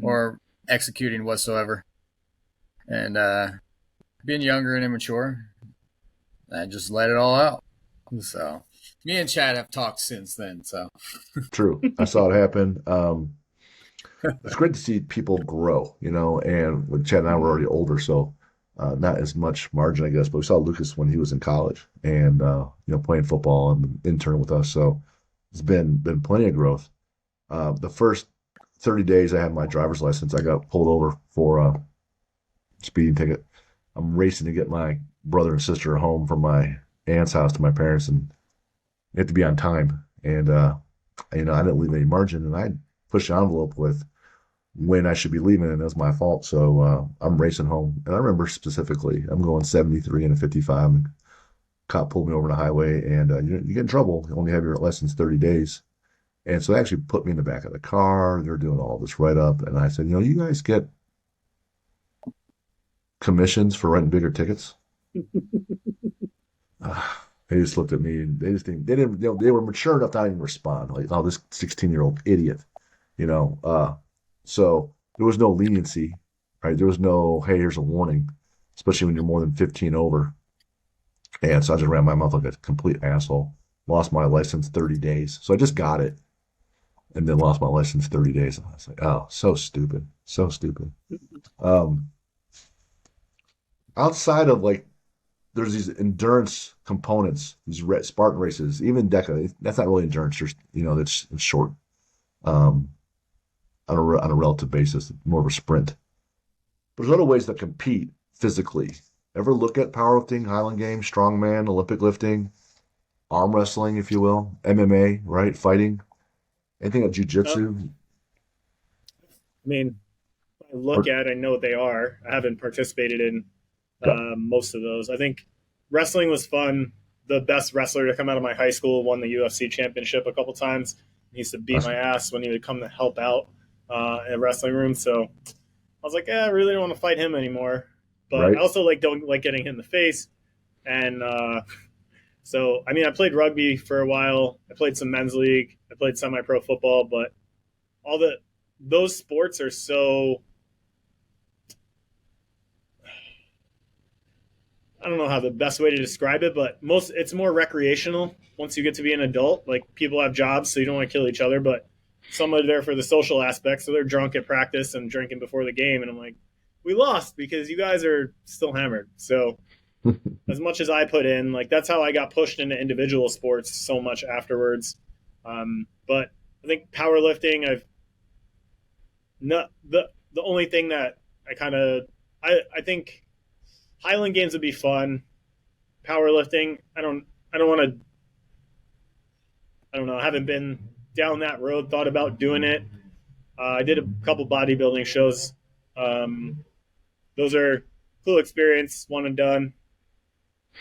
or executing whatsoever. And being younger and immature, I just let it all out. So me and Chad have talked since then. So true, I saw it happen. It's great to see people grow, and when Chad and I were already older, so not as much margin, I guess, but we saw Lucas when he was in college and playing football and intern with us. So it's been plenty of growth. The first 30 days I had my driver's license, I got pulled over for a speeding ticket. I'm racing to get my brother and sister home from my aunt's house to my parents, and you have to be on time. And I didn't leave any margin, and I pushed the envelope with when I should be leaving, and that's my fault. So I'm racing home, and I remember specifically I'm going 73 and a 55, and cop pulled me over on the highway, and you get in trouble. You only have your license 30 days. And so they actually put me in the back of the car. They're doing all this write-up, and I said, you guys get commissions for writing bigger tickets? They just looked at me and they just think they didn't, they were mature enough to not even respond. Like, oh, this 16-year-old idiot, you know. So there was no leniency, right? There was no, hey, here's a warning, especially when you're more than 15 over. And so I just ran my mouth like a complete asshole. Lost my license 30 days. So I just got it and then lost my license 30 days. I was like, oh, so stupid. So stupid. Um, Outside of like, there's these endurance components, these Spartan races, even DEKA. That's not really endurance. Just, it's short on a relative basis, more of a sprint. But there's other ways that compete physically. Ever look at powerlifting, Highland Games, strongman, Olympic lifting, arm wrestling, if you will, MMA, right? Fighting, anything like jujitsu? I mean, I look at, I know what they are. I haven't participated in most of those. I think wrestling was fun. The best wrestler to come out of my high school won the UFC championship a couple times. He used to beat my ass when he would come to help out in a wrestling room. So I was like, I really don't want to fight him anymore. But Right. I also don't like getting hit in the face. And so, I mean, I played rugby for a while. I played some men's league. I played semi-pro football. But those sports are so, I don't know how the best way to describe it, but it's more recreational once you get to be an adult. Like, people have jobs, so you don't want to kill each other, but some are there for the social aspect, so they're drunk at practice and drinking before the game, and I'm like, we lost because you guys are still hammered. So as much as I put in, like, that's how I got pushed into individual sports so much afterwards. But I think powerlifting, I've not the only thing that I think Highland Games would be fun. Powerlifting, I don't want to. I don't know. I haven't been down that road. Thought about doing it. I did a couple bodybuilding shows. Those are cool experience. One and done.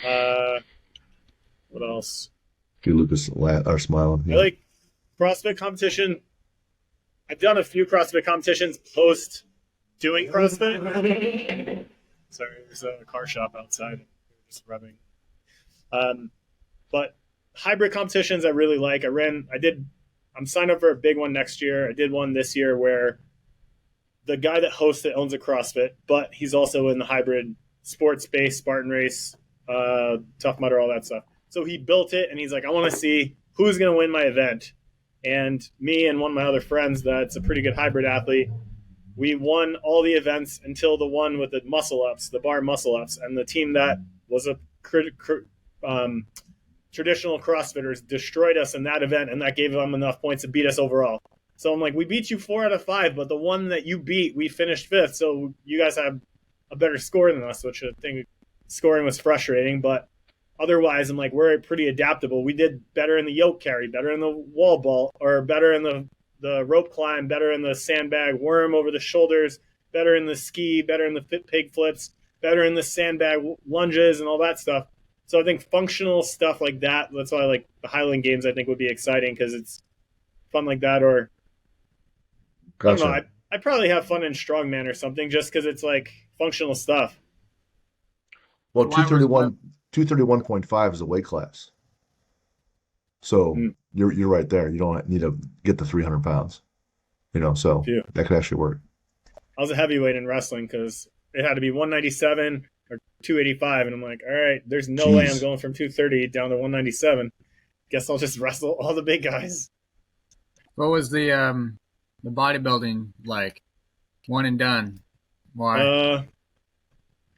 What else? Okay, Lucas are smiling. I like CrossFit competition. I've done a few CrossFit competitions post doing CrossFit. Sorry, there's a car shop outside. Just rubbing. But hybrid competitions I really like. I'm signed up for a big one next year. I did one this year where the guy that hosts it owns a CrossFit, but he's also in the hybrid sports space, Spartan race, Tough Mudder, all that stuff. So he built it, and he's like, I want to see who's going to win my event. And me and one of my other friends that's a pretty good hybrid athlete, we won all the events until the one with the muscle-ups, the bar muscle-ups. And the team that was a traditional CrossFitters destroyed us in that event, and that gave them enough points to beat us overall. So I'm like, we beat you 4 out of 5, but the one that you beat, we finished 5th. So you guys have a better score than us, which I think scoring was frustrating. But otherwise, I'm like, we're pretty adaptable. We did better in the yoke carry, better in the wall ball, or better in the rope climb, better in the sandbag worm over the shoulders, better in the ski, better in the pig flips, better in the sandbag lunges and all that stuff. So I think functional stuff like that, that's why I like the Highland Games, I think would be exciting because it's fun like that. Or Gotcha. I don't know, I'd probably have fun in strongman or something just because it's like functional stuff. Well, 231.5 is a weight class. So you're right there. You don't need to get the 300 pounds, so that could actually work. I was a heavyweight in wrestling because it had to be 197 or 285. And I'm like, all right, there's no way I'm going from 230 down to 197. Guess I'll just wrestle all the big guys. What was the bodybuilding like? One and done. Why?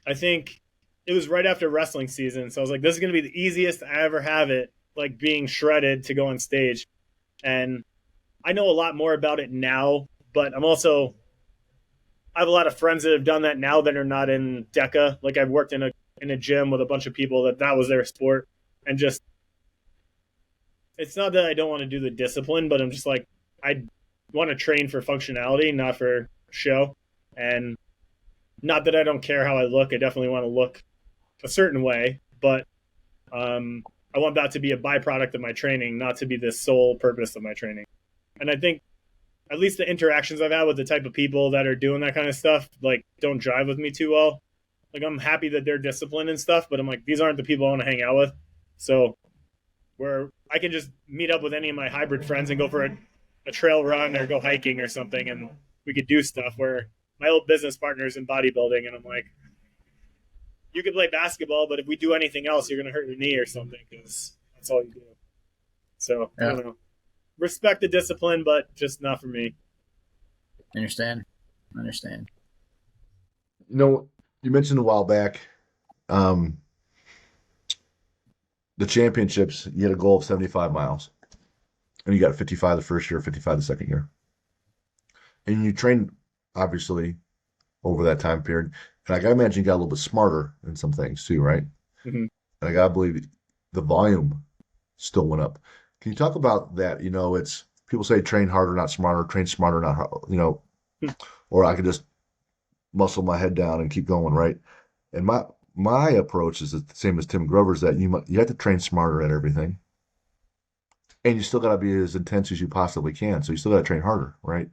I think it was right after wrestling season. So I was like, this is going to be the easiest I ever have it, like being shredded to go on stage. And I know a lot more about it now, but I have a lot of friends that have done that now that are not in DEKA. Like, I've worked in a gym with a bunch of people that was their sport. And just, it's not that I don't want to do the discipline, but I'm just like, I want to train for functionality, not for show. And not that I don't care how I look. I definitely want to look a certain way, but I want that to be a byproduct of my training, not to be the sole purpose of my training. And I think at least the interactions I've had with the type of people that are doing that kind of stuff, like, don't jive with me too well. Like, I'm happy that they're disciplined and stuff, but I'm like, these aren't the people I want to hang out with. So where I can just meet up with any of my hybrid friends and go for a trail run or go hiking or something, and we could do stuff. Where my old business partner's in bodybuilding, and I'm like, you could play basketball, but if we do anything else, you're going to hurt your knee or something because that's all you do. So I don't know. Respect the discipline, but just not for me. Understand. You know, you mentioned a while back, the championships, you had a goal of 75 miles. And you got 55 the first year, 55 the second year. And you trained, obviously, over that time period. And I got to imagine you got a little bit smarter in some things too, right? Mm-hmm. And I got to believe the volume still went up. Can you talk about that? You know, it's people say train harder, not smarter, train smarter, not, or I could just muscle my head down and keep going, right? And my approach is the same as Tim Grover's, that you have to train smarter at everything, and you still got to be as intense as you possibly can. So you still got to train harder, right?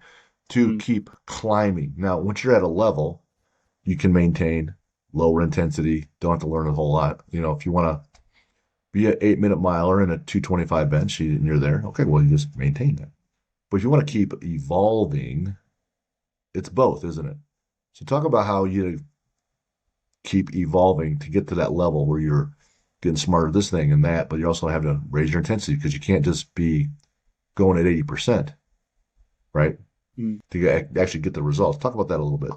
To keep climbing. Now, once you're at a level, you can maintain lower intensity. Don't have to learn a whole lot. You know, if you want to be an 8-minute miler and a 225 bench, and you're there, okay, well, you just maintain that. But if you want to keep evolving, it's both, isn't it? So talk about how you keep evolving to get to that level where you're getting smarter at this thing and that, but you also have to raise your intensity because you can't just be going at 80%, right? To actually get the results. Talk about that a little bit.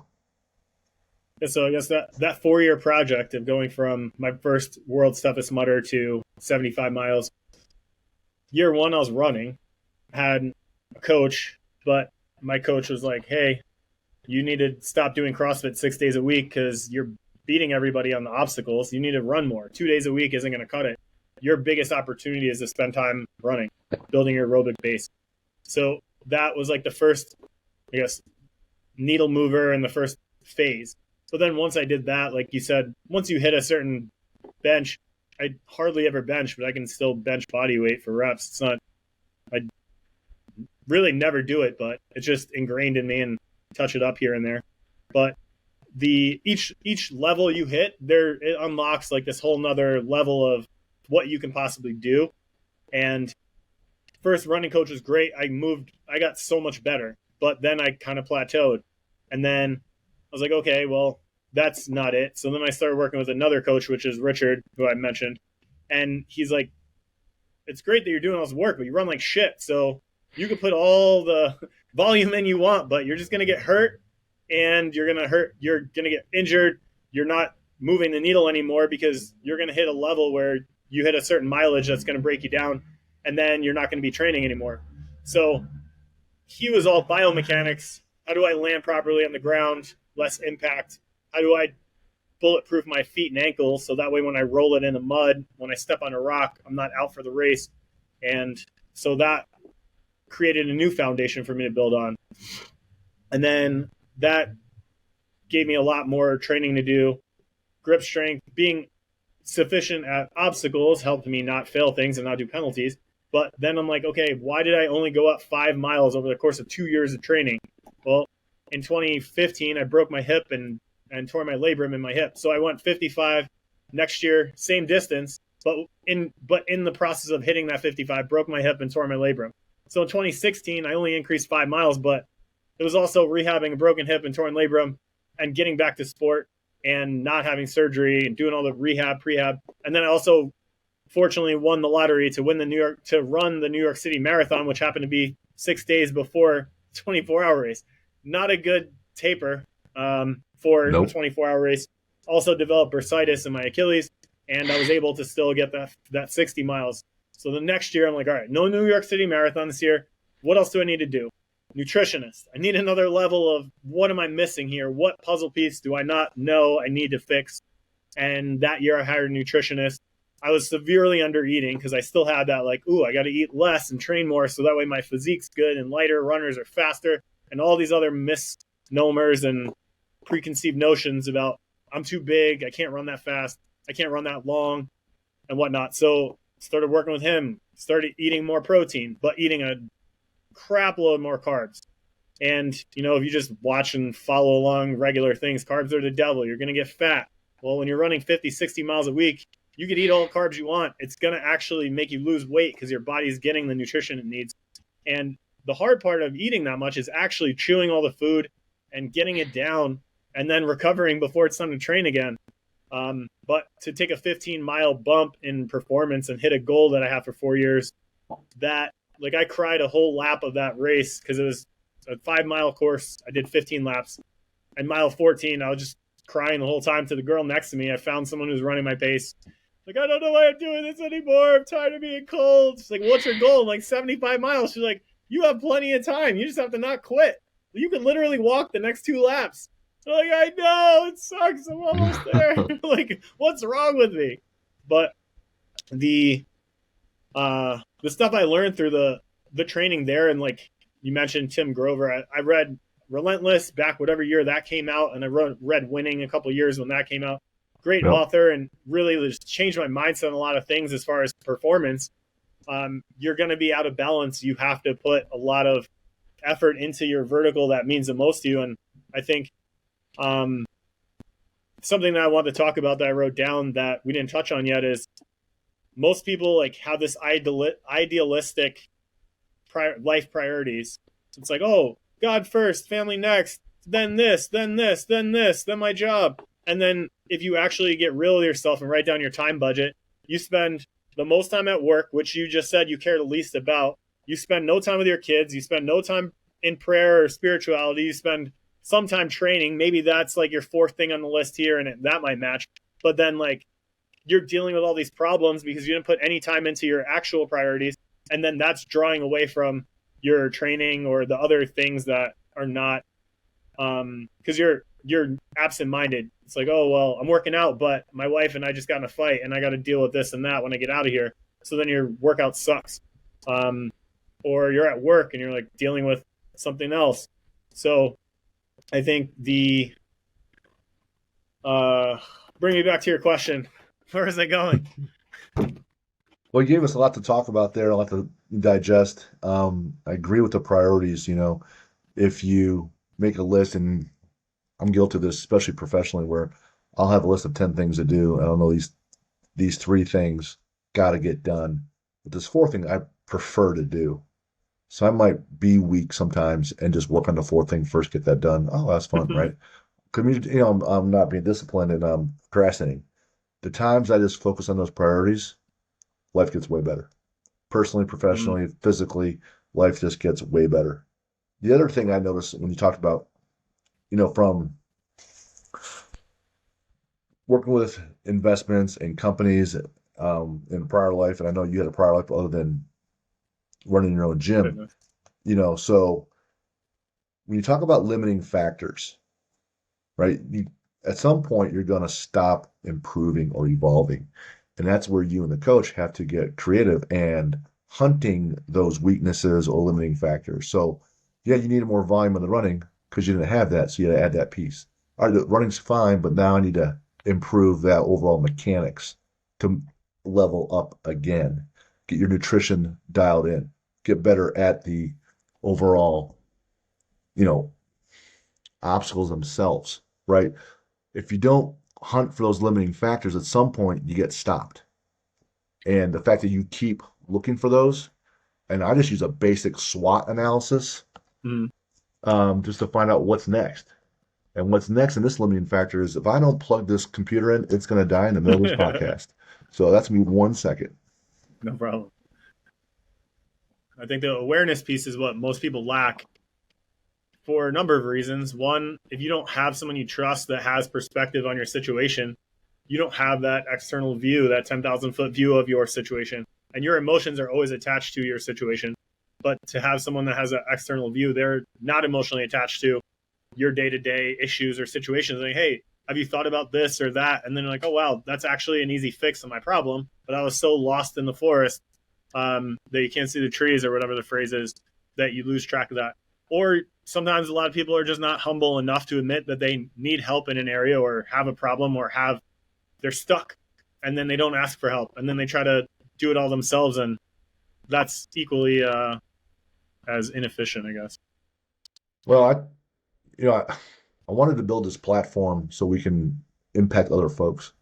Yeah, so I guess that 4-year project of going from my first world's toughest mudder to 75 miles, year one I was running, had a coach, but my coach was like, hey, you need to stop doing CrossFit 6 days a week because you're beating everybody on the obstacles. You need to run more. 2 days a week isn't going to cut it. Your biggest opportunity is to spend time running, building your aerobic base. So that was like the first, I guess, needle mover in the first phase. But then once I did that, like you said, once you hit a certain bench, I hardly ever bench, but I can still bench body weight for reps. It's not, I really never do it, but it's just ingrained in me and touch it up here and there. But each level you hit, it unlocks like this whole nother level of what you can possibly do. And first running coach was great. I got so much better, but then I kind of plateaued. And then I was like, okay, well, that's not it. So then I started working with another coach, which is Richard, who I mentioned. And he's like, it's great that you're doing all this work, but you run like shit. So you can put all the volume in you want, but you're just going to get hurt and you're going to get injured. You're not moving the needle anymore because you're going to hit a level where you hit a certain mileage that's going to break you down, and then you're not going to be training anymore. So he was all biomechanics. How do I land properly on the ground? Less impact. How do I bulletproof my feet and ankles so that way when I roll it in the mud, when I step on a rock, I'm not out for the race. And so that created a new foundation for me to build on. And then that gave me a lot more training to do. Grip strength, being sufficient at obstacles helped me not fail things and not do penalties. But then I'm like, okay, why did I only go up 5 miles over the course of 2 years of training? Well, in 2015, I broke my hip and tore my labrum in my hip. So I went 55 next year, same distance, but in the process of hitting that 55, broke my hip and tore my labrum. So in 2016, I only increased 5 miles, but it was also rehabbing a broken hip and torn labrum and getting back to sport and not having surgery and doing all the rehab, prehab. And then I also fortunately won the lottery to run the New York City Marathon, which happened to be 6 days before 24-hour race. Not a good taper for a 24-hour race. Also developed bursitis in my Achilles, and I was able to still get that 60 miles. So the next year, I'm like, all right, no New York City Marathon this year. What else do I need to do? Nutritionist. I need another level of what am I missing here? What puzzle piece do I not know I need to fix? And that year I hired a nutritionist. I was severely under eating because I still had that I got to eat less and train more so that way my physique's good and lighter, runners are faster, and all these other misnomers and preconceived notions about I'm too big, I can't run that fast, I can't run that long, and whatnot. So started working with him, started eating more protein, but eating a crap load more carbs. And, if you just watch and follow along regular things, carbs are the devil. You're going to get fat. Well, when you're running 50, 60 miles a week, you could eat all the carbs you want. It's going to actually make you lose weight because your body's getting the nutrition it needs. And the hard part of eating that much is actually chewing all the food and getting it down and then recovering before it's time to train again. But to take a 15-mile bump in performance and hit a goal that I have for 4 years, that like I cried a whole lap of that race because it was a 5-mile course. I did 15 laps, and mile 14, I was just crying the whole time to the girl next to me. I found someone who's running my pace. Like, I don't know why I'm doing this anymore. I'm tired of being cold. She's like, what's your goal? I'm like, 75 miles. She's like, you have plenty of time. You just have to not quit. You can literally walk the next 2 laps. I'm like, I know, it sucks. I'm almost there. Like, what's wrong with me? But the stuff I learned through the training there, and like you mentioned Tim Grover, I read Relentless back whatever year that came out, and I read Winning a couple years when that came out. Great author, and really just changed my mindset on a lot of things as far as performance. You're going to be out of balance. You have to put a lot of effort into your vertical that means the most to you. And I think something that I want to talk about that I wrote down that we didn't touch on yet is most people like have this idealistic life priorities. It's like, oh, God first, family next, then this, then this, then this, then my job. And then if you actually get real with yourself and write down your time budget, you spend the most time at work, which you just said you care the least about. You spend no time with your kids. You spend no time in prayer or spirituality. You spend some time training. Maybe that's like your 4th thing on the list here, and that might match. But then like you're dealing with all these problems because you didn't put any time into your actual priorities. And then that's drawing away from your training or the other things that are not, because you're absent-minded. It's like, oh, well, I'm working out, but my wife and I just got in a fight and I got to deal with this and that when I get out of here. So then your workout sucks. Or you're at work and you're like dealing with something else. So I think bring me back to your question. Where is it going? Well, you gave us a lot to talk about there, a lot to digest. I agree with the priorities. If you make a list, and I'm guilty of this, especially professionally, where I'll have a list of 10 things to do. I don't know, these 3 things got to get done. But this 4th thing I prefer to do. So I might be weak sometimes and just work on the 4th thing first, get that done. Oh, that's fun, right? I'm not being disciplined and I'm procrastinating. The times I just focus on those priorities, life gets way better. Personally, professionally, physically, life just gets way better. The other thing I noticed when you talked about, from working with investments and companies in prior life, and I know you had a prior life other than running your own gym, so when you talk about limiting factors, right, at some point you're going to stop improving or evolving. And that's where you and the coach have to get creative and hunting those weaknesses or limiting factors. So, yeah, you needed more volume in the running because you didn't have that. So you had to add that piece. All right, the running's fine, but now I need to improve that overall mechanics to level up again. Get your nutrition dialed in. Get better at the overall, obstacles themselves, right? If you don't hunt for those limiting factors, at some point you get stopped. And the fact that you keep looking for those, and I just use a basic SWOT analysis just to find out what's next. And what's next in this limiting factor is if I don't plug this computer in, it's going to die in the middle of this podcast. So that's me 1 second. No problem. I think the awareness piece is what most people lack for a number of reasons. One, if you don't have someone you trust that has perspective on your situation, you don't have that external view, that 10,000-foot view of your situation. And your emotions are always attached to your situation. But to have someone that has an external view, they're not emotionally attached to your day-to-day issues or situations. Like, hey, have you thought about this or that? And then you're like, oh, wow, that's actually an easy fix of my problem. But I was so lost in the forest that you can't see the trees or whatever the phrase is, that you lose track of that. Or sometimes a lot of people are just not humble enough to admit that they need help in an area or have a problem or they're stuck, and then they don't ask for help, and then they try to do it all themselves, and that's equally as inefficient, I guess. Well, I wanted to build this platform so we can impact other folks.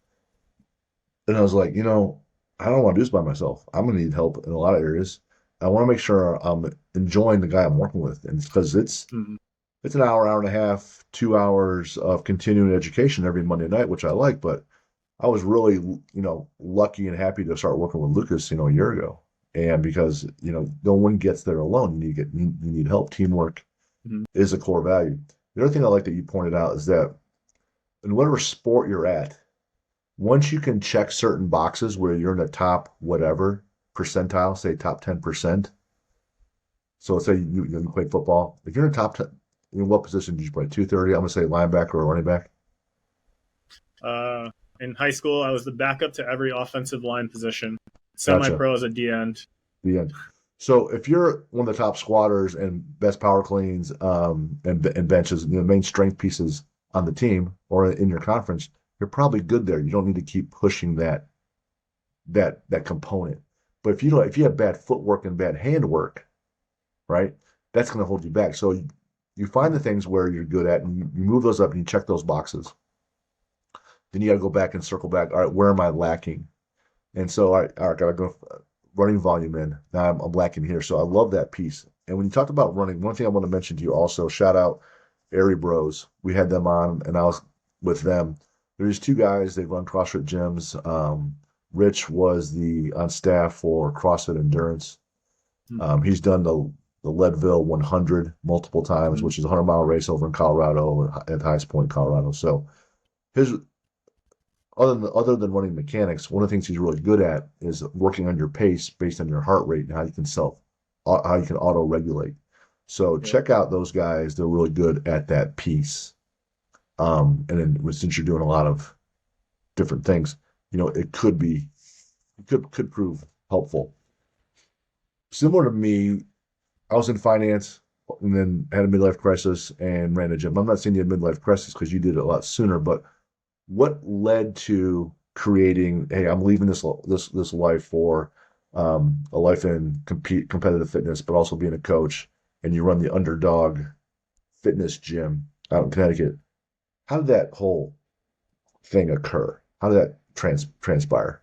And I was like, I don't want to do this by myself. I'm gonna need help in a lot of areas. I want to make sure I'm enjoying the guy I'm working with, and it's because Mhm. it's an hour and a half, 2 hours of continuing education every Monday night, which I like. But I was really, lucky and happy to start working with Lucas, a year ago. And because, no one gets there alone. You need help. Teamwork Mhm. is a core value. The other thing I like that you pointed out is that in whatever sport you're at, once you can check certain boxes where you're in the top whatever percentile, say top 10%. So let's say you play football. If you're in the top 10, in what position did you play? 230? I'm going to say linebacker or running back. Uh, in high school, I was the backup to every offensive line position. Gotcha. Semi-pro as a D end. The end. So if you're one of the top squatters and best power cleans and benches, main strength pieces on the team or in your conference, you're probably good there. You don't need to keep pushing that component. But if you have bad footwork and bad handwork, right, that's going to hold you back. So you find the things where you're good at and you move those up and you check those boxes. Then you got to go back and circle back. All right, where am I lacking? And so I got to go running volume in. Now I'm lacking here. So I love that piece. And when you talked about running, one thing I want to mention to you also, shout out Airy Bros. We had them on and I was with them. There's two guys, they run CrossFit gyms. Rich was on staff for CrossFit Endurance. He's done the Leadville 100 multiple times, which is a 100-mile race over in Colorado at Highest Point, Colorado. So his other than running mechanics, one of the things he's really good at is working on your pace based on your heart rate and how you can auto regulate. So Yeah. check out those guys; they're really good at that piece. And then since you're doing a lot of different things, it could prove helpful. Similar to me, I was in finance and then had a midlife crisis and ran a gym. I'm not saying you had a midlife crisis because you did it a lot sooner, but what led to creating, hey, I'm leaving this life for a life in competitive fitness, but also being a coach, and you run the Underdog Fitness Gym out in Connecticut. How did that whole thing occur? How did that transpire?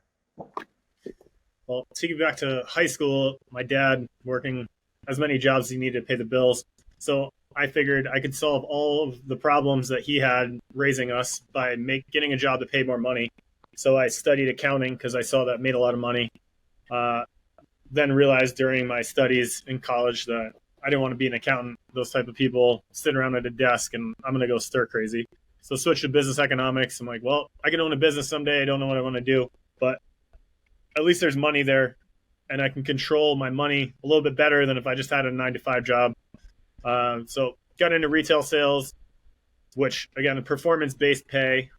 Well, to get back to high school, my dad working as many jobs as he needed to pay the bills. So I figured I could solve all of the problems that he had raising us by getting a job to pay more money. So I studied accounting because I saw that made a lot of money. Uh, then realized during my studies in college that I didn't want to be an accountant. Those type of people sitting around at a desk, and I'm going to go stir crazy. So switched to business economics. I'm like, well, I can own a business someday. I don't know what I want to do, but at least there's money there, and I can control my money a little bit better than if I just had a 9 to 5 job. So got into retail sales, which again, performance-based pay,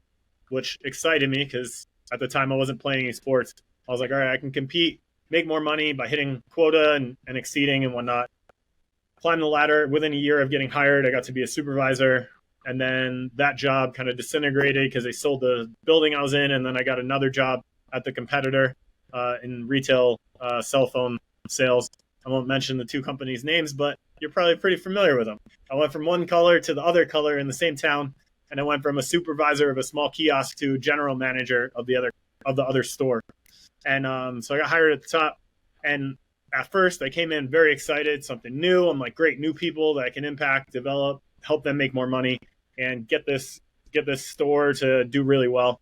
which excited me because at the time I wasn't playing any sports. I was like, all right, I can compete, make more money by hitting quota and exceeding and whatnot. Climbed the ladder. Within a year of getting hired, I got to be a supervisor. And then that job kind of disintegrated because they sold the building I was in. And then I got another job at the competitor in retail cell phone sales. I won't mention the two companies' names, but you're probably pretty familiar with them. I went from one color to the other color in the same town, and I went from a supervisor of a small kiosk to general manager of the other store. And so I got hired at the top. And at first, I came in very excited, something new. I'm like, great, new people that I can impact, develop, help them make more money, and get this store to do really well.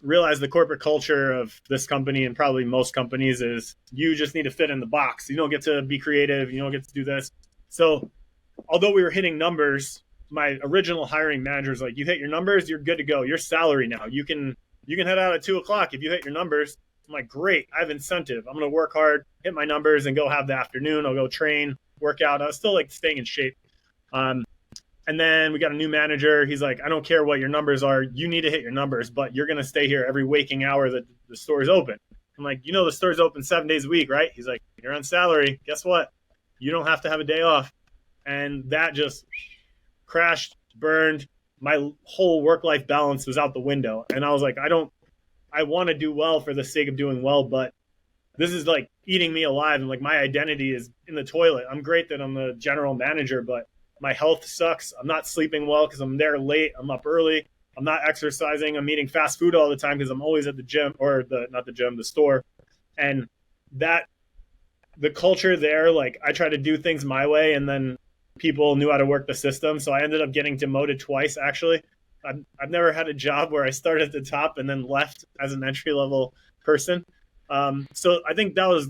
Realize the corporate culture of this company and probably most companies is you just need to fit in the box. You don't get to be creative. You don't get to do this. So although we were hitting numbers, my original hiring manager is like, you hit your numbers, you're good to go. You're salary now. You can head out at 2:00 if you hit your numbers. I'm like, great. I have incentive. I'm going to work hard, hit my numbers, and go have the afternoon. I'll go train, work out. I was still like staying in shape. And then we got a new manager. He's like, I don't care what your numbers are. You need to hit your numbers, but you're going to stay here every waking hour that the store is open. I'm like, the store's open 7 days a week, right? He's like, you're on salary. Guess what? You don't have to have a day off. And that just crashed, burned. My whole work-life balance was out the window. And I was like, I want to do well for the sake of doing well, but this is like eating me alive. And like my identity is in the toilet. I'm great that I'm the general manager, but my health sucks. I'm not sleeping well because I'm there late. I'm up early. I'm not exercising. I'm eating fast food all the time because I'm always at the gym, or not the gym, the store. And that, the culture there, like I try to do things my way, and then people knew how to work the system. So I ended up getting demoted twice, actually. I've never had a job where I started at the top and then left as an entry level person. So I think that was,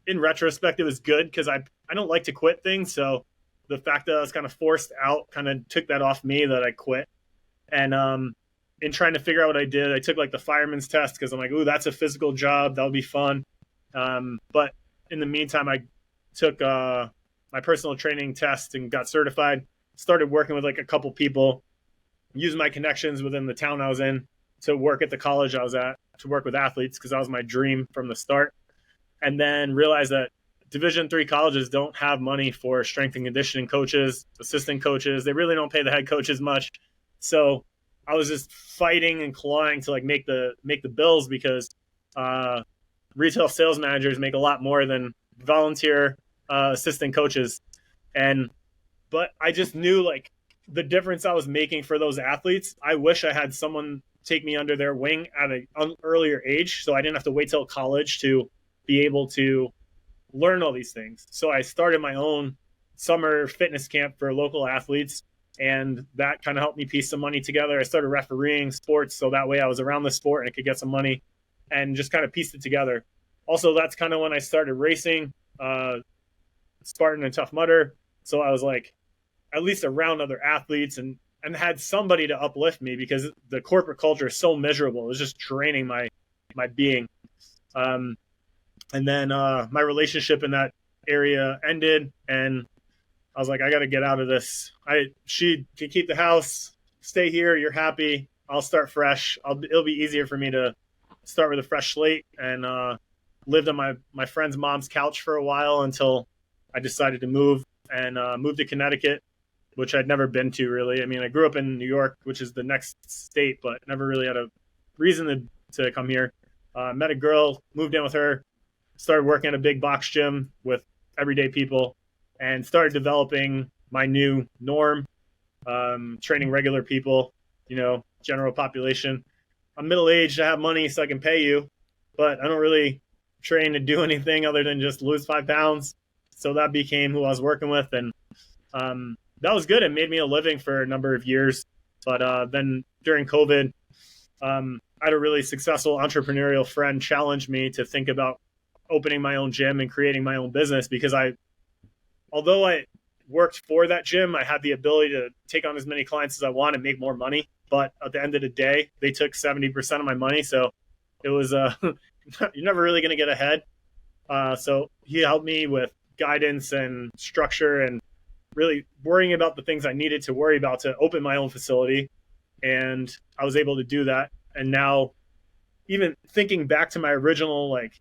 in retrospect, it was good because I don't like to quit things. So the fact that I was kind of forced out kind of took that off me, that I quit. And in trying to figure out what I did, I took like the fireman's test because I'm like, ooh, that's a physical job. That would be fun. But in the meantime, I took my personal training test and got certified, started working with like a couple people, used my connections within the town I was in to work at the college I was at, to work with athletes, because that was my dream from the start. And then realized that Division III colleges don't have money for strength and conditioning coaches, assistant coaches. They really don't pay the head coaches much. So I was just fighting and clawing to like make the bills, because retail sales managers make a lot more than volunteer assistant coaches. But I just knew like the difference I was making for those athletes. I wish I had someone take me under their wing at an earlier age, so I didn't have to wait till college to be able to learn all these things. So I started my own summer fitness camp for local athletes, and that kind of helped me piece some money together. I started refereeing sports, so that way I was around the sport and I could get some money, and just kind of pieced it together. Also, that's kind of when I started racing Spartan and Tough Mudder. So I was like at least around other athletes, and had somebody to uplift me, because the corporate culture is so miserable. It was just draining my being. And then my relationship in that area ended, and I was like, I got to get out of this. She can keep the house, stay here. You're happy. I'll start fresh. It'll be easier for me to start with a fresh slate. And lived on my friend's mom's couch for a while until I decided to move, and moved to Connecticut, which I'd never been to really. I mean, I grew up in New York, which is the next state, but never really had a reason to come here. Met a girl, moved in with her, started working at a big box gym with everyday people, and started developing my new norm, training regular people, general population. I'm middle-aged, I have money so I can pay you, but I don't really train to do anything other than just lose 5 pounds. So that became who I was working with, and that was good. It made me a living for a number of years. But then during COVID, I had a really successful entrepreneurial friend challenge me to think about opening my own gym and creating my own business, because although I worked for that gym, I had the ability to take on as many clients as I want and make more money. But at the end of the day, they took 70% of my money. So it was, you're never really going to get ahead. So he helped me with guidance and structure, and really worrying about the things I needed to worry about to open my own facility. And I was able to do that. And now, even thinking back to my original like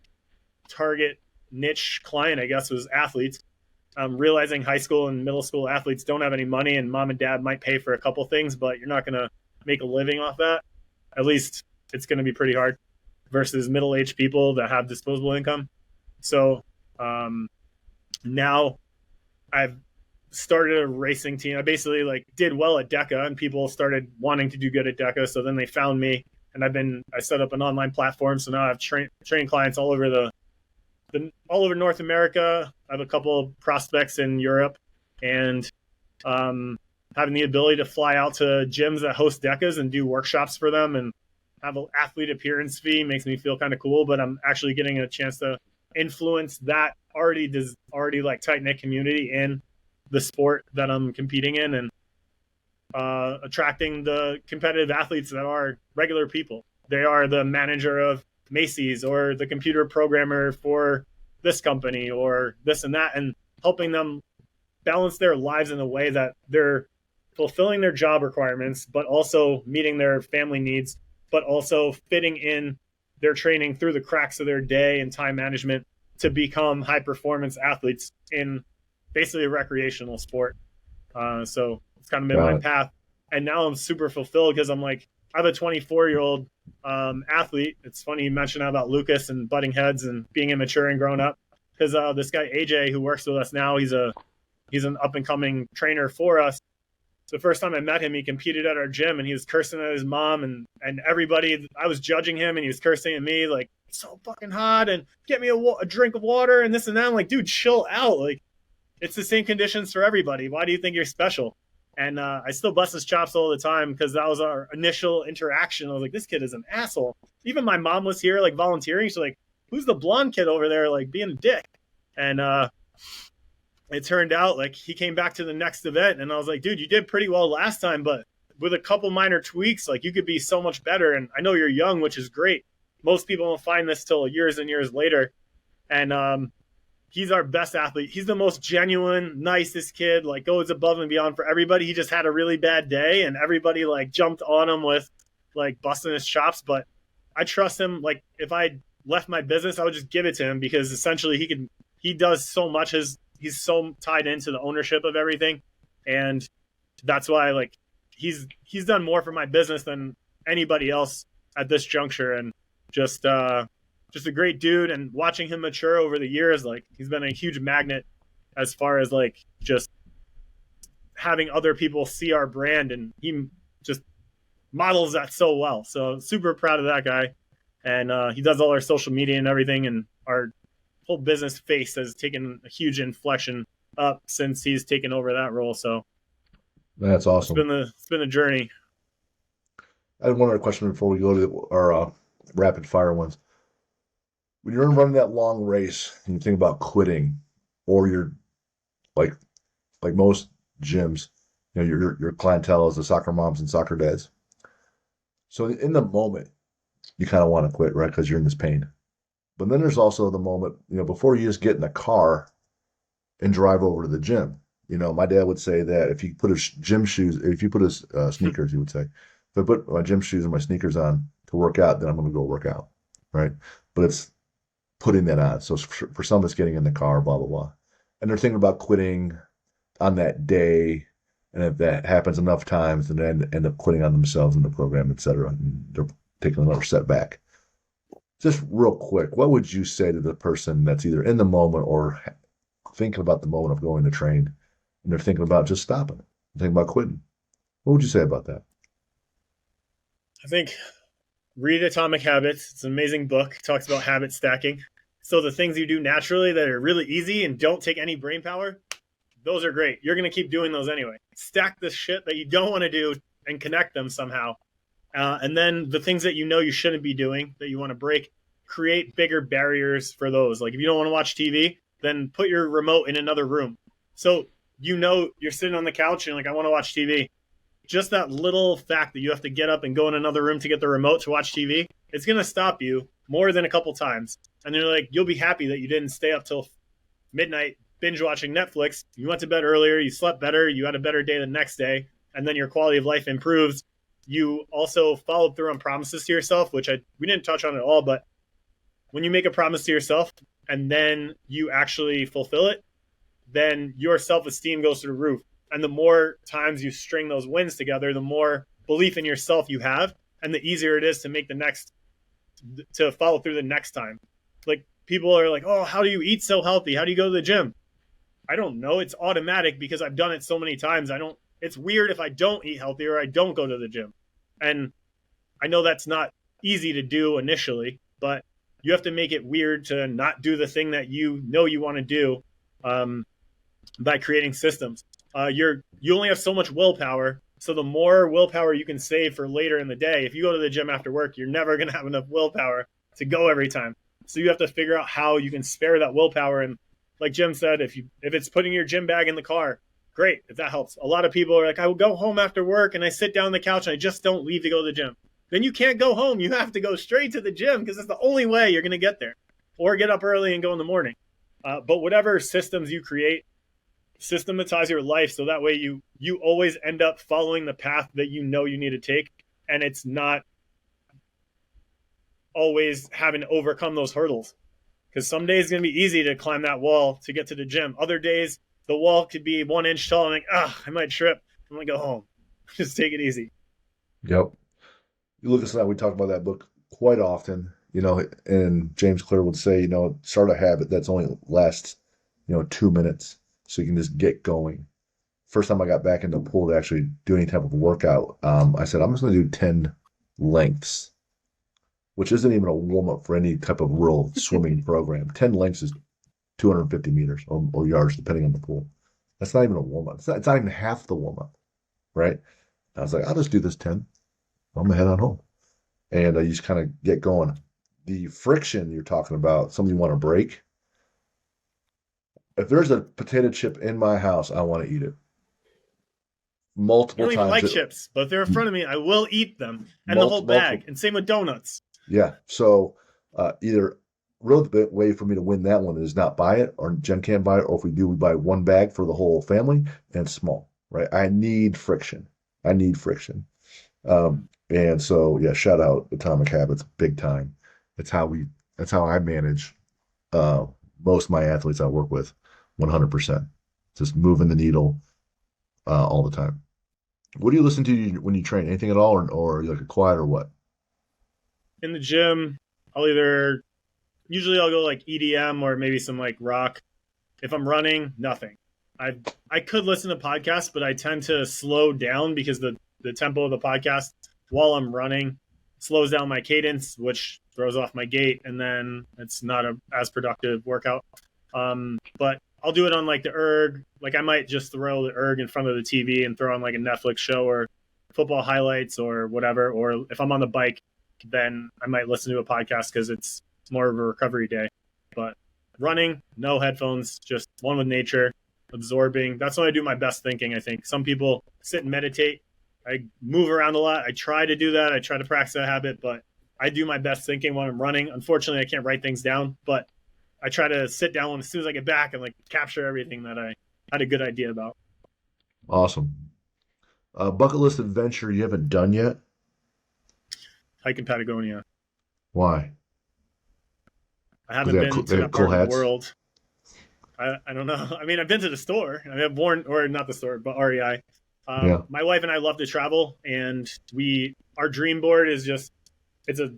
target niche client, I guess, was athletes. Realizing high school and middle school athletes don't have any money, and mom and dad might pay for a couple things, but you're not going to make a living off that. At least it's going to be pretty hard, versus middle-aged people that have disposable income. So now I've started a racing team. I basically like did well at DEKA, and people started wanting to do good at DEKA. So then they found me, and I set up an online platform. So now I've trained clients all over all over North America. I have a couple of prospects in Europe, and having the ability to fly out to gyms that host DEKAs and do workshops for them and have an athlete appearance fee makes me feel kind of cool. But I'm actually getting a chance to influence that already like tight-knit community in the sport that I'm competing in, and attracting the competitive athletes that are regular people. They are the manager of Macy's, or the computer programmer for this company, or this and that, and helping them balance their lives in a way that they're fulfilling their job requirements, but also meeting their family needs, but also fitting in their training through the cracks of their day and time management to become high performance athletes in basically a recreational sport. So it's kind of been my path. And now I'm super fulfilled, because I'm like, I have a 24-year-old athlete. It's funny you mentioned about Lucas and butting heads and being immature and grown up, because this guy AJ, who works with us now, he's an up and coming trainer for us. the first time I met him, he competed at our gym and he was cursing at his mom and everybody. I was judging him and he was cursing at me like, it's so fucking hot and get me a drink of water and this and that. I'm like, dude, chill out. Like, it's the same conditions for everybody. Why do you think you're special? And I still bust his chops all the time because that was our initial interaction. I was like, this kid is an asshole. Even my mom was here, like, volunteering. She's like, who's the blonde kid over there, like, being a dick? And it turned out, like, he came back to the next event, and I was like, dude, you did pretty well last time, but with a couple minor tweaks, like, you could be so much better. And I know you're young, which is great. Most people don't find this till years and years later. And he's our best athlete. He's the most genuine, nicest kid, like goes above and beyond for everybody. He just had a really bad day and everybody like jumped on him with like busting his chops. But I trust him. Like if I left my business, I would just give it to him because essentially he does so much. He's so tied into the ownership of everything. And that's why like he's done more for my business than anybody else at this juncture. And just a great dude, and watching him mature over the years, like he's been a huge magnet as far as like just having other people see our brand, and he just models that so well. So super proud of that guy. And he does all our social media and everything, and our whole business face has taken a huge inflection up since he's taken over that role. So That's awesome. It's been a journey. I have one other question before we go to our rapid fire ones. When you're running that long race and you think about quitting, or you're like most gyms, you know, your clientele is the soccer moms and soccer dads. So in the moment, you kind of want to quit, right? Because you're in this pain. But then there's also the moment, you know, before you just get in the car and drive over to the gym. You know, my dad would say that if you put his gym shoes, if you put his sneakers, he would say, if I put my gym shoes and my sneakers on to work out, then I'm going to go work out, right? But it's putting that on. So for some, it's getting in the car, blah, blah, blah. And they're thinking about quitting on that day. And if that happens enough times, then they end up quitting on themselves in the program, et cetera. And they're taking another setback. Just real quick, what would you say to the person that's either in the moment or thinking about the moment of going to train, and they're thinking about just stopping, thinking about quitting? What would you say about that? I think read Atomic Habits. It's an amazing book. It talks about habit stacking. So the things you do naturally that are really easy and don't take any brain power, those are great. You're going to keep doing those anyway. Stack the shit that you don't want to do and connect them somehow. And then the things that you know you shouldn't be doing, that you want to break, create bigger barriers for those. Like if you don't want to watch TV, then put your remote in another room. So you know you're sitting on the couch and like, I want to watch TV. Just that little fact that you have to get up and go in another room to get the remote to watch TV, it's going to stop you more than a couple times. And you're like, you'll be happy that you didn't stay up till midnight binge watching Netflix. You went to bed earlier, you slept better, you had a better day the next day, and then your quality of life improves. You also followed through on promises to yourself, which we didn't touch on at all, but when you make a promise to yourself and then you actually fulfill it, then your self-esteem goes through the roof. And the more times you string those wins together, the more belief in yourself you have, and the easier it is to follow through the next time. Like people are like, oh, how do you eat so healthy? How do you go to the gym? I don't know. It's automatic because I've done it so many times. It's weird if I don't eat healthy or I don't go to the gym. And I know that's not easy to do initially, but you have to make it weird to not do the thing that you know you want to do by creating systems. You only have so much willpower. So the more willpower you can save for later in the day, if you go to the gym after work, you're never going to have enough willpower to go every time. So you have to figure out how you can spare that willpower. And like Jim said, if it's putting your gym bag in the car, great, if that helps. A lot of people are like, I will go home after work and I sit down on the couch and I just don't leave to go to the gym. Then you can't go home. You have to go straight to the gym because it's the only way you're going to get there. Or get up early and go in the morning. But whatever systems you create, systematize your life so that way you always end up following the path that you know you need to take. And it's not always having to overcome those hurdles. Because some days it's going to be easy to climb that wall to get to the gym. Other days, the wall could be 1 inch tall. I'm like, I might trip. I'm going to go home. Just take it easy. Yep. Lucas and I, we talk about that book quite often, you know, and James Clear would say, you know, start a habit that's only lasts, 2 minutes so you can just get going first time I got back in the pool to actually do any type of workout, I said, I'm just going to do 10 lengths, which isn't even a warm up for any type of real swimming program. 10 lengths is 250 meters or yards, depending on the pool. That's not even a warm up. It's not even half the warm up, right? I was like, I'll just do this 10. I'm going to head on home. And you just kind of get going. The friction you're talking about, something you want to break. If there's a potato chip in my house, I want to eat it. Multiple I don't even times. like chips, but if they're in front of me, I will eat them. And the whole bag. And same with donuts. Yeah. So either really the way for me to win that one is not buy it, or Jen can't buy it, or if we do, we buy one bag for the whole family and small, right? I need friction. And so, yeah, shout out Atomic Habits, big time. That's how I manage most of my athletes I work with, 100%. Just moving the needle all the time. What do you listen to when you train? Anything at all, or are you like a quiet or what? In the gym, usually I'll go like EDM or maybe some like rock. If I'm running, nothing. I could listen to podcasts, but I tend to slow down because the tempo of the podcast while I'm running slows down my cadence, which throws off my gait, and then it's not as productive workout. But I'll do it on like the erg. Like I might just throw the erg in front of the TV and throw on like a Netflix show or football highlights or whatever. Or if I'm on the bike, then I might listen to a podcast because it's more of a recovery day. But running, no headphones, just one with nature, absorbing. That's when I do my best thinking, I think. Some people sit and meditate. I move around a lot. I try to do that. I try to practice that habit, but I do my best thinking when I'm running. Unfortunately, I can't write things down, but I try to sit down as soon as I get back and like capture everything that I had a good idea about. Awesome. Bucket list adventure you haven't done yet? Hike in Patagonia. Why? I haven't been to that cool part of hats? the world. I don't know. I mean, I've been to the store. I've worn, or not the store, but REI. Yeah. My wife and I love to travel, and our dream board is just it's a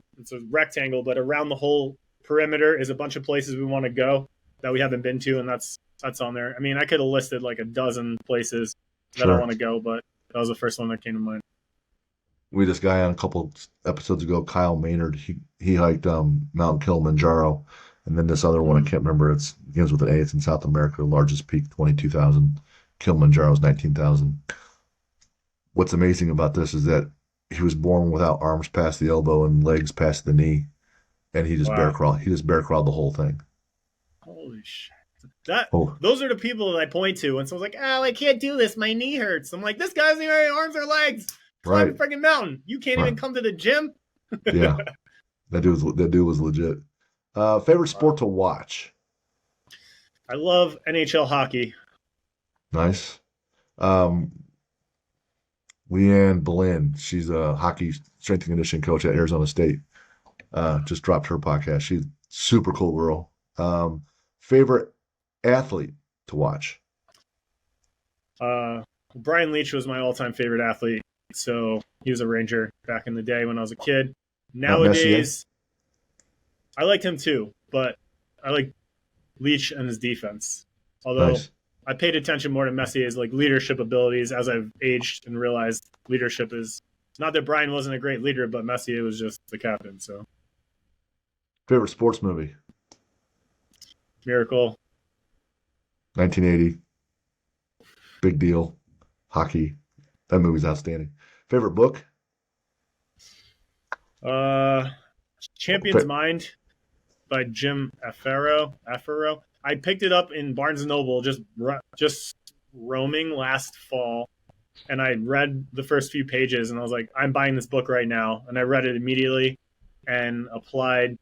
rectangle, but around the whole perimeter is a bunch of places we want to go that we haven't been to, and that's on there. I mean, I could have listed like a dozen places that I want to go, but that was the first one that came to mind. We had this guy on a couple episodes ago, Kyle Maynard. He hiked Mount Kilimanjaro, and then this other one I can't remember. It begins with an A. It's in South America. The largest peak, 22,000. Kilimanjaro is 19,000. What's amazing about this is that he was born without arms past the elbow and legs past the knee, and he just bear crawled. He just bear crawled the whole thing. Holy shit! Those are the people that I point to when someone's like, "Oh, I can't do this. My knee hurts." I'm like, "This guy's not even arms or legs. Climb a freaking mountain. You can't even come to the gym." Yeah, that dude was legit. Favorite sport to watch? I love NHL hockey. Nice. Leanne Blinn, she's a hockey strength and conditioning coach at Arizona State. Just dropped her podcast. She's a super cool girl. Favorite athlete to watch? Brian Leach was my all-time favorite athlete. So he was a Ranger back in the day when I was a kid. Nowadays, I liked him too, but I like Leach and his defense. Although I paid attention more to Messier's like leadership abilities as I've aged and realized leadership is not that Brian wasn't a great leader, but Messier was just the captain. So, favorite sports movie? Miracle. 1980. Big deal. Hockey. That movie's outstanding. Favorite book? Champion's Mind by Jim Afero. I picked it up in Barnes & Noble just roaming last fall, and I read the first few pages, and I was like, I'm buying this book right now. And I read it immediately and applied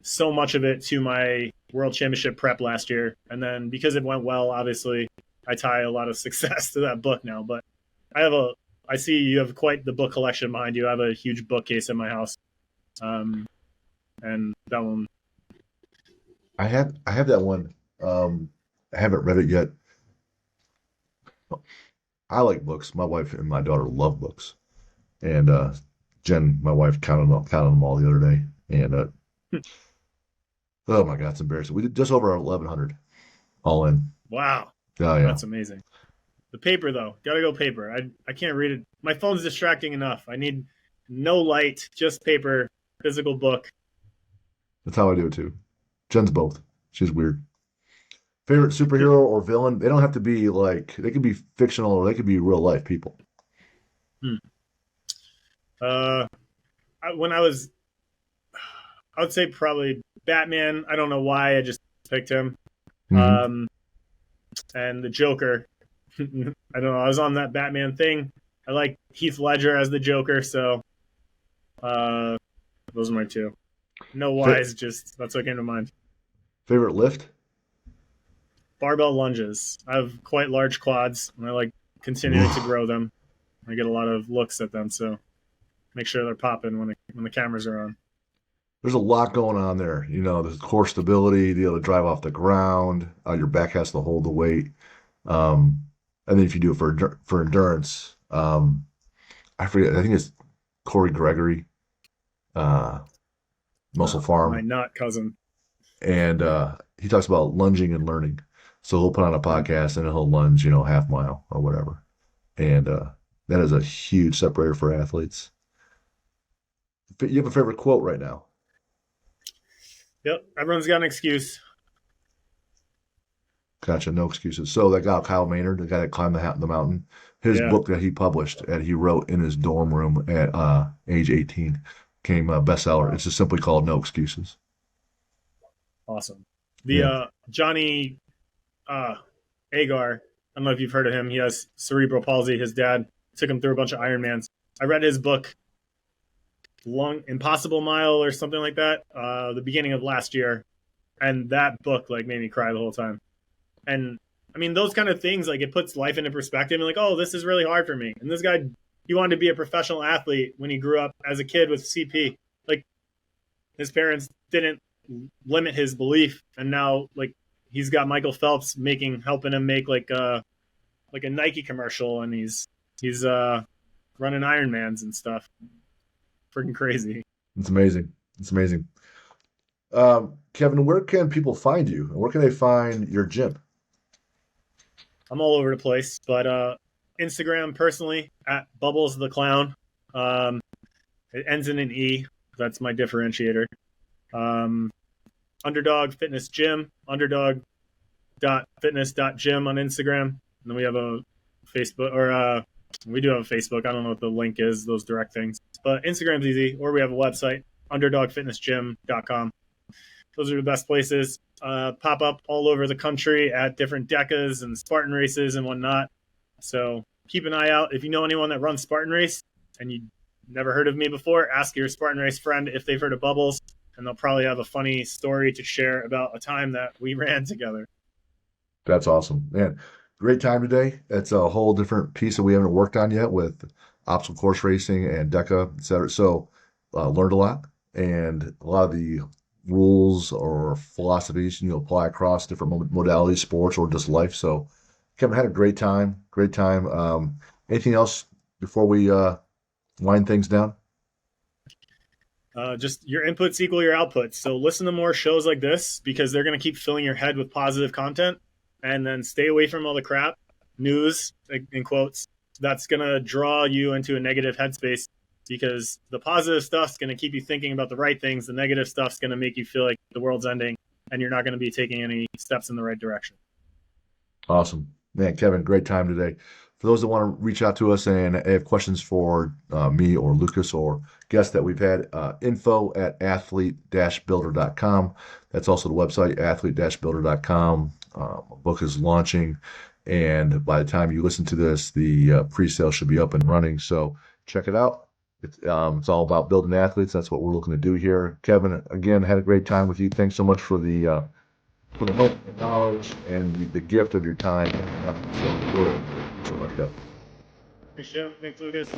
so much of it to my World Championship prep last year. And then because it went well, obviously, I tie a lot of success to that book now. But I see you have quite the book collection behind you. I have a huge bookcase in my house. And that one. I have that one. I haven't read it yet. I like books. My wife and my daughter love books. And Jen, my wife, counted them all the other day. And oh my God, it's embarrassing. We did just over 1,100 all in. Wow. Oh, yeah. That's amazing. The paper though, gotta go paper. I can't read it. My phone's distracting enough. I need no light, just paper, physical book. That's how I do it too. Jen's both. She's weird. Favorite superhero or villain? They don't have to be like, they could be fictional or they could be real life people. Hmm. When I would say probably Batman. I don't know why. I just picked him. Mm-hmm. And the Joker. I don't know. I was on that Batman thing. I like Heath Ledger as the Joker, so those are my two. No whys, just that's what came to mind. Favorite lift? Barbell lunges. I have quite large quads, and I like continuing to grow them. I get a lot of looks at them, so make sure they're popping when the cameras are on. There's a lot going on there. You know, there's core stability, be able to drive off the ground. Your back has to hold the weight. And then if you do it for endurance, I forget. I think it's Corey Gregory, Muscle Farm, My nut cousin. and he talks about lunging and learning. So he'll put on a podcast and he'll lunge, half mile or whatever, and that is a huge separator for athletes. You have a favorite quote right now? Yep, everyone's got an excuse. Gotcha, no excuses. So that guy Kyle Maynard, the guy that climbed the mountain, his book that he published and he wrote in his dorm room at age 18 became a bestseller. Wow. It's just simply called No Excuses. Awesome. The Johnny Agar, I don't know if you've heard of him. He has cerebral palsy. His dad took him through a bunch of Ironmans. I read his book, Impossible Mile or something like that, the beginning of last year, and that book made me cry the whole time. And I mean, those kind of things, it puts life into perspective and oh, this is really hard for me. And this guy, he wanted to be a professional athlete when he grew up as a kid with CP. His parents didn't limit his belief, and now he's got Michael Phelps helping him make a Nike commercial, and he's running Ironmans and stuff. Freaking crazy. It's amazing. It's amazing. Kevin, where can people find you? Where can they find your gym? I'm all over the place, but Instagram personally at Bubbles the Clown. It ends in an E. That's my differentiator. Underdog Fitness Gym, underdog.fitness.gym on Instagram. And then we have a Facebook, or we do have a Facebook. I don't know what the link is, those direct things. But Instagram's easy, or we have a website, underdogfitnessgym.com. Those are the best places. Pop up all over the country at different DEKAs and Spartan races and whatnot. So keep an eye out. If you know anyone that runs Spartan race and you never heard of me before, ask your Spartan race friend if they've heard of Bubbles, and they'll probably have a funny story to share about a time that we ran together. That's awesome, man. Great time today. It's a whole different piece that we haven't worked on yet with obstacle course racing and DEKA, et cetera. So learned a lot, and a lot of the rules or philosophies apply across different modalities, sports, or just life. So Kevin, had a great time. Anything else before we wind things down? Just your inputs equal your outputs. So listen to more shows like this, because they're going to keep filling your head with positive content, and then stay away from all the crap, news, in quotes, that's going to draw you into a negative headspace, because the positive stuff's going to keep you thinking about the right things. The negative stuff's going to make you feel like the world's ending and you're not going to be taking any steps in the right direction. Awesome. Man, Kevin, great time today. For those that want to reach out to us and have questions for me or Lucas or guests that we've had, info@athlete-builder.com. That's also the website, athlete-builder.com. A book is launching, and by the time you listen to this, the pre-sale should be up and running. So check it out. It's all about building athletes. That's what we're looking to do here. Kevin, again, had a great time with you. Thanks so much for the help and knowledge and the gift of your time. So much, Kevin. Appreciate it. Thanks, Lucas.